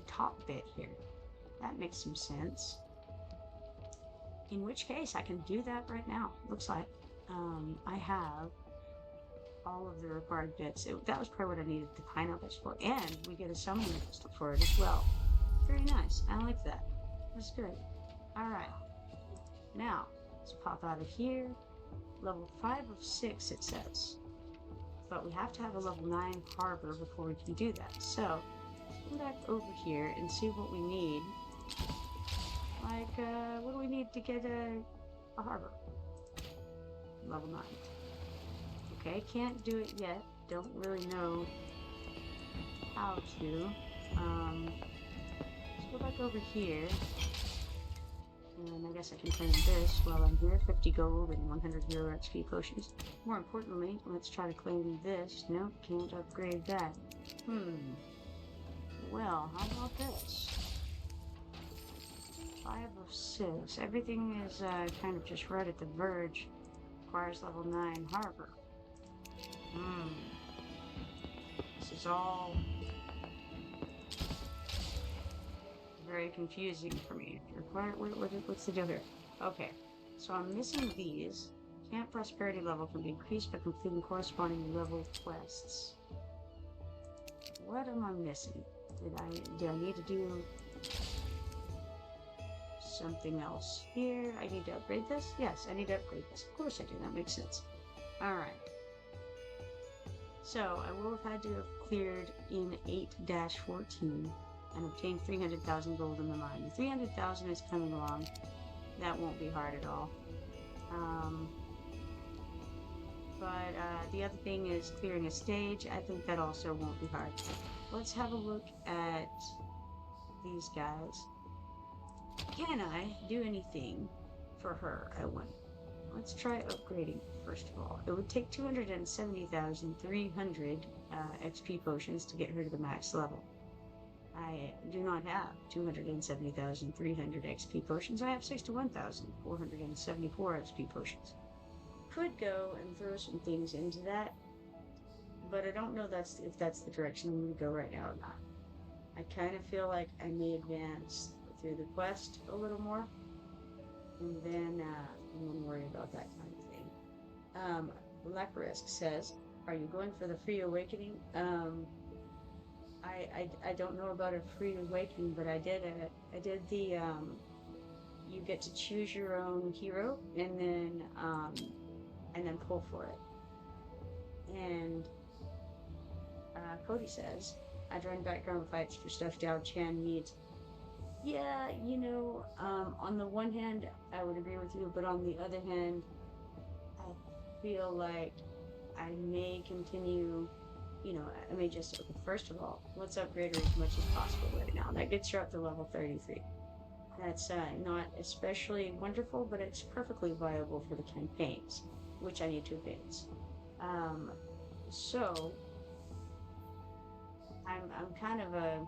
top bit here. That makes some sense. In which case, I can do that right now. Looks like I have all of the required bits. That was probably what I needed the pineapples for. And we get a summoning crystal for it as well. Very nice. I like that. That's good. Alright. Now, let's pop out of here. Level 5 of 6, it says. But we have to have a level 9 harbor before we can do that. So, come back over here and see what we need. Like, what do we need to get a harbor? Level 9. Okay, can't do it yet. Don't really know how to. Let's go back over here. And I guess I can claim this while I'm here. 50 gold and 100 Hero XP potions. More importantly, let's try to claim this. Nope, can't upgrade that. Well, how about this? 5 of 6. Everything is kind of just right at the verge. Requires level 9 harbor. This is all very confusing for me. What's the deal here? Okay, so I'm missing these. Camp prosperity level can be increased by completing corresponding level quests. What am I missing? Do I need to do something else here? I need to upgrade this? Yes, I need to upgrade this. Of course I do. That makes sense. Alright. So, I will have had to have cleared in 8-14 and obtained 300,000 gold in the mine. 300,000 is coming along. That won't be hard at all. But the other thing is clearing a stage. I think that also won't be hard. Let's have a look at these guys. Can I do anything for her? I wonder. Let's try upgrading first of all. It would take 270,300 XP potions to get her to the max level. I do not have 270,300 XP potions. I have 61,474 XP potions. Could go and throw some things into that, but I don't know if that's the direction I'm going to go right now or not. I kind of feel like I may advance through the quest a little more, and then worry about that kind of thing. Blackrisk says, "Are you going for the free awakening?" I don't know about a free awakening, but I did the you get to choose your own hero and then pull for it. And Cody says, "I joined background fights for stuff Dao Chan needs." Yeah, on the one hand, I would agree with you, but on the other hand, I feel like I may continue, I may just, okay, first of all, let's upgrade her as much as possible right now. That gets her up to level 33. That's not especially wonderful, but it's perfectly viable for the campaigns, which I need to advance. So I'm kind of a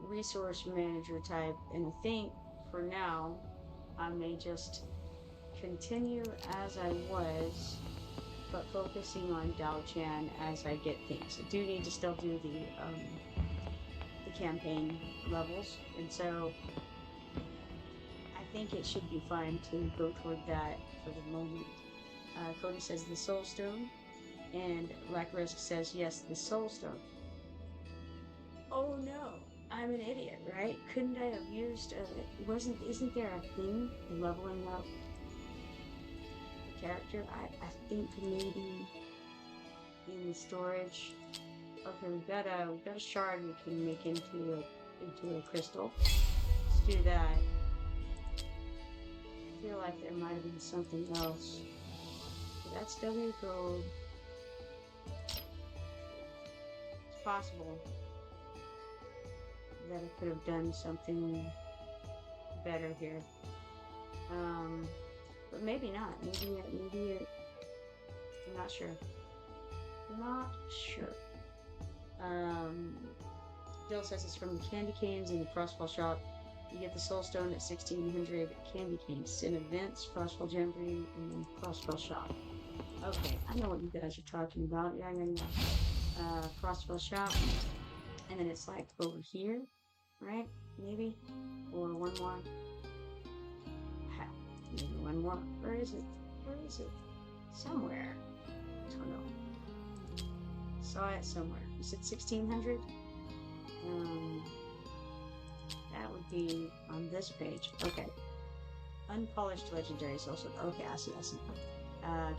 resource manager type, and I think for now I may just continue as I was, but focusing on Dao Chan as I get things. I do need to still do the campaign levels, and so I think it should be fine to go toward that for the moment. Cody says the Soul Stone, and Blackrisk says yes, the Soul Stone. Oh no, I'm an idiot, right? Couldn't I have used? Isn't there a thing leveling up the character? I think maybe in the storage. Okay, we've got a shard we can make into a crystal. Let's do that. I feel like there might have been something else. That's W gold. It's possible that I could have done something better here. But maybe not. Maybe it. I'm not sure. Not sure. Dill says it's from the candy canes in the Frostfall shop. You get the Soul Stone at 1600 candy canes in events, Frostfall Jamboree, and then Frostfall shop. Okay, I know what you guys are talking about. Yeah. Frostfall shop, and then it's like over here, right? Maybe, or one more. Maybe one more. Where is it? Somewhere. I don't know. Saw it somewhere. Is it 1600? That would be on this page. Okay. Unpolished legendaries also. Okay, I see.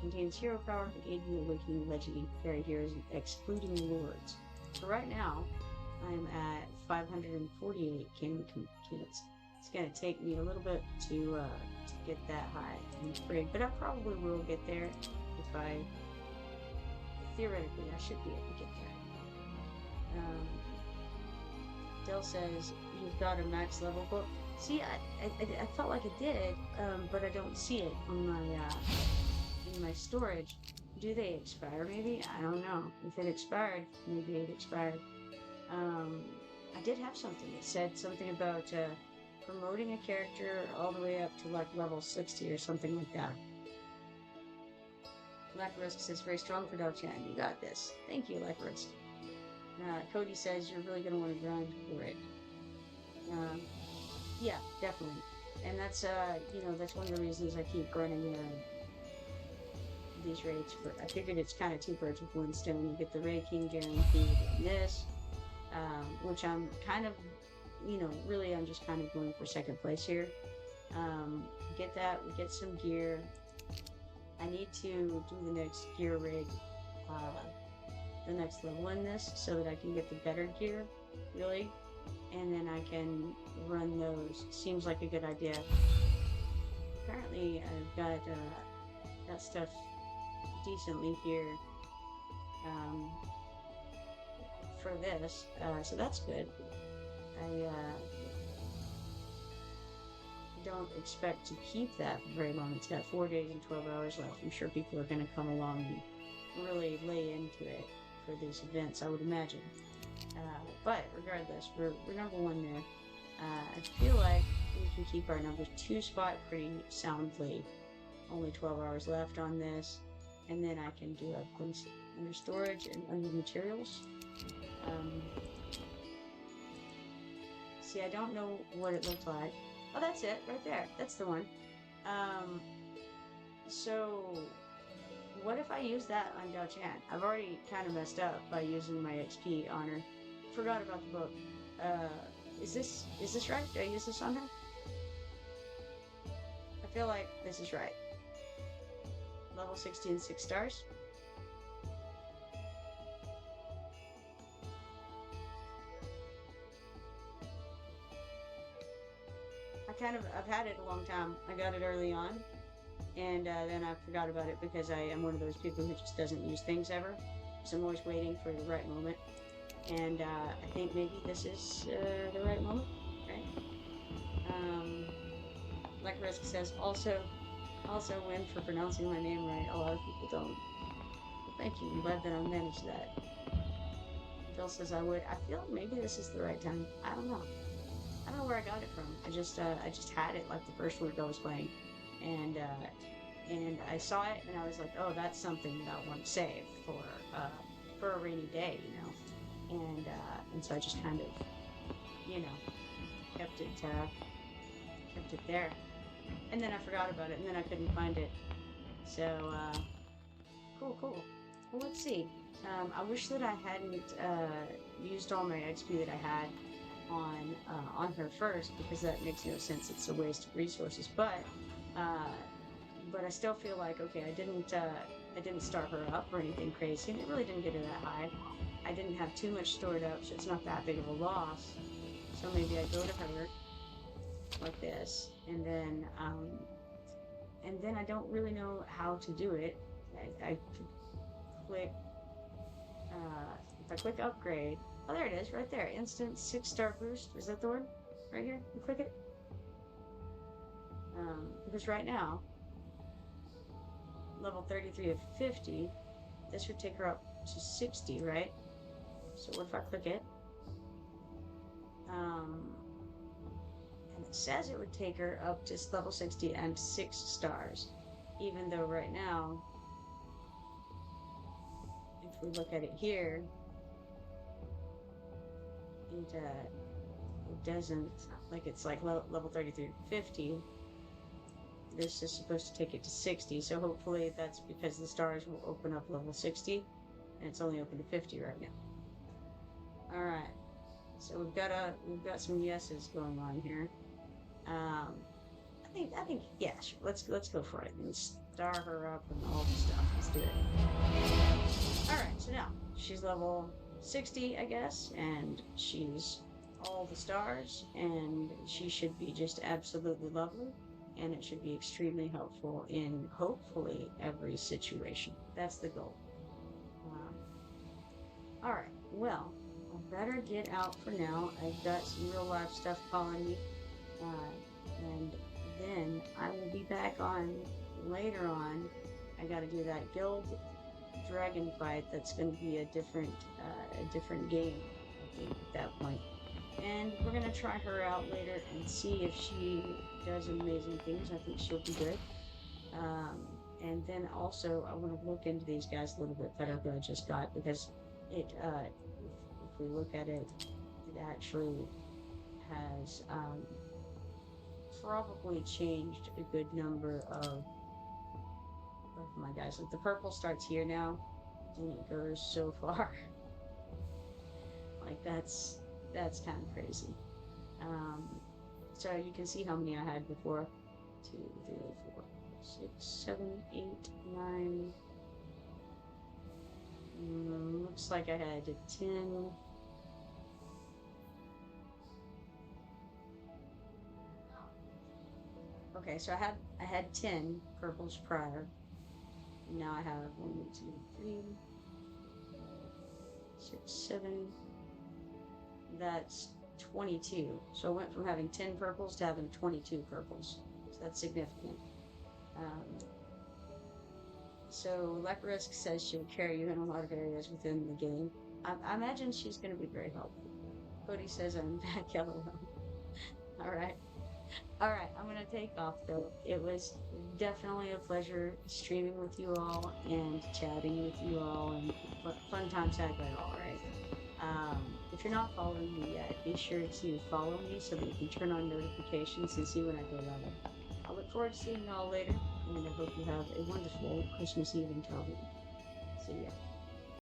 Contains hero power, can aid in awakening legendary heroes, excluding lords. So right now, I'm at 548 candy canes. It's gonna take me a little bit to get that high, I'm afraid, but I probably will get there if I. Theoretically, I should be able to get there. Dell says you've got a max level book. See, I felt like I did, but I don't see it on my in my storage. Do they expire? Maybe, I don't know. If it expired, maybe it expired. I did have something that said something about promoting a character all the way up to like level 60 or something like that. Blackrisk says very strong for Dao-chan. You got this. Thank you, Blackrisk. Cody says you're really gonna want to grind for it. Yeah, definitely. And that's that's one of the reasons I keep running these raids. I figured it's kind of two birds with one stone. You get the raid king guaranteed in this, which I'm kind of, really I'm just kind of going for second place here. Get that, we get some gear. I need to do the next gear rig, the next level in this, so that I can get the better gear, really, and then I can run those. Seems like a good idea. Apparently, I've got that stuff decently here for this, so that's good. I don't expect to keep that for very long. It's got 4 days and 12 hours left. I'm sure people are going to come along and really lay into it for these events, I would imagine. But regardless, we're number one there. I feel like we can keep our number 2 spot pretty soundly. Only 12 hours left on this, and then I can do a place under storage and under materials. See, I don't know what it looked like. Oh, that's it, right there. That's the one. So what if I use that on Dao Chan? I've already kind of messed up by using my XP on her. Forgot about the book. Is this right? Did I use this on her? I feel like this is right. Level 60 and 6 stars. I've had it a long time. I got it early on, and then I forgot about it because I am one of those people who just doesn't use things ever. So I'm always waiting for the right moment, and I think maybe this is the right moment, right? Like Risk says, also win for pronouncing my name right. A lot of people don't. Well, thank you. I'm glad that I managed that. Bill says I would. I feel like maybe this is the right time. I don't know. I don't know where I got it from. I just had it like the first week I was playing, and I saw it and I was like, oh, that's something that I want to save for a rainy day, you know, and so I just kind of, you know, kept it there, and then I forgot about it, and then I couldn't find it. So cool. Well, let's see. I wish that I hadn't used all my XP that I had on her first, because that makes no sense. It's a waste of resources. But I still feel like, okay, I didn't start her up or anything crazy, and it really didn't get her that high. I didn't have too much stored up, so it's not that big of a loss. So maybe I go to her like this, and then I don't really know how to do it. I click if I click upgrade. Oh, there it is, right there. Instant 6-star boost. Is that the word? Right here? You click it? Because right now, level 33 of 50, this would take her up to 60, right? So what if I click it? And it says it would take her up to level 60 and 6 stars. Even though right now, if we look at it here, it doesn't, like, it's like level 33 to 50. This is supposed to take it to 60, so hopefully that's because the stars will open up level 60, and it's only open to 50 right now. All right, so we've got some yeses going on here. I think yeah, sure. Let's go for it and star her up and all the stuff. Let's do it. All right, so now she's level 60, I guess, and she's all the stars, and she should be just absolutely lovely, and it should be extremely helpful in hopefully every situation. That's the goal. All right, well, I better get out for now. I've got some real life stuff calling me, and then I will be back on later on. I got to do that guild dragon fight. That's going to be a different game, I think, at that point. And we're going to try her out later and see if she does amazing things. I think she'll be good. And then also, I want to look into these guys a little bit better that I just got, because it, if we look at it, it actually has probably changed a good number of my guys. Like the purple starts here now, and it goes so far. Like that's kind of crazy. So you can see how many I had before. 2, 3, 4, 6, 7, 8, 9. Looks like I had 10. Okay, so I had 10 purples prior. Now I have 1, 2, 3, 6, 7. That's 22. So I went from having 10 purples to having 22 purples. So that's significant. So Leperisk says she'll carry you in a lot of areas within the game. I imagine she's going to be very helpful. Cody says I'm back, LOL. Alright, I'm going to take off though. It was definitely a pleasure streaming with you all and chatting with you all, and fun times had by all, right? If you're not following me yet, be sure to follow me so that you can turn on notifications and see when I go live. I look forward to seeing you all later. and I hope you have a wonderful Christmas Eve until then. See ya.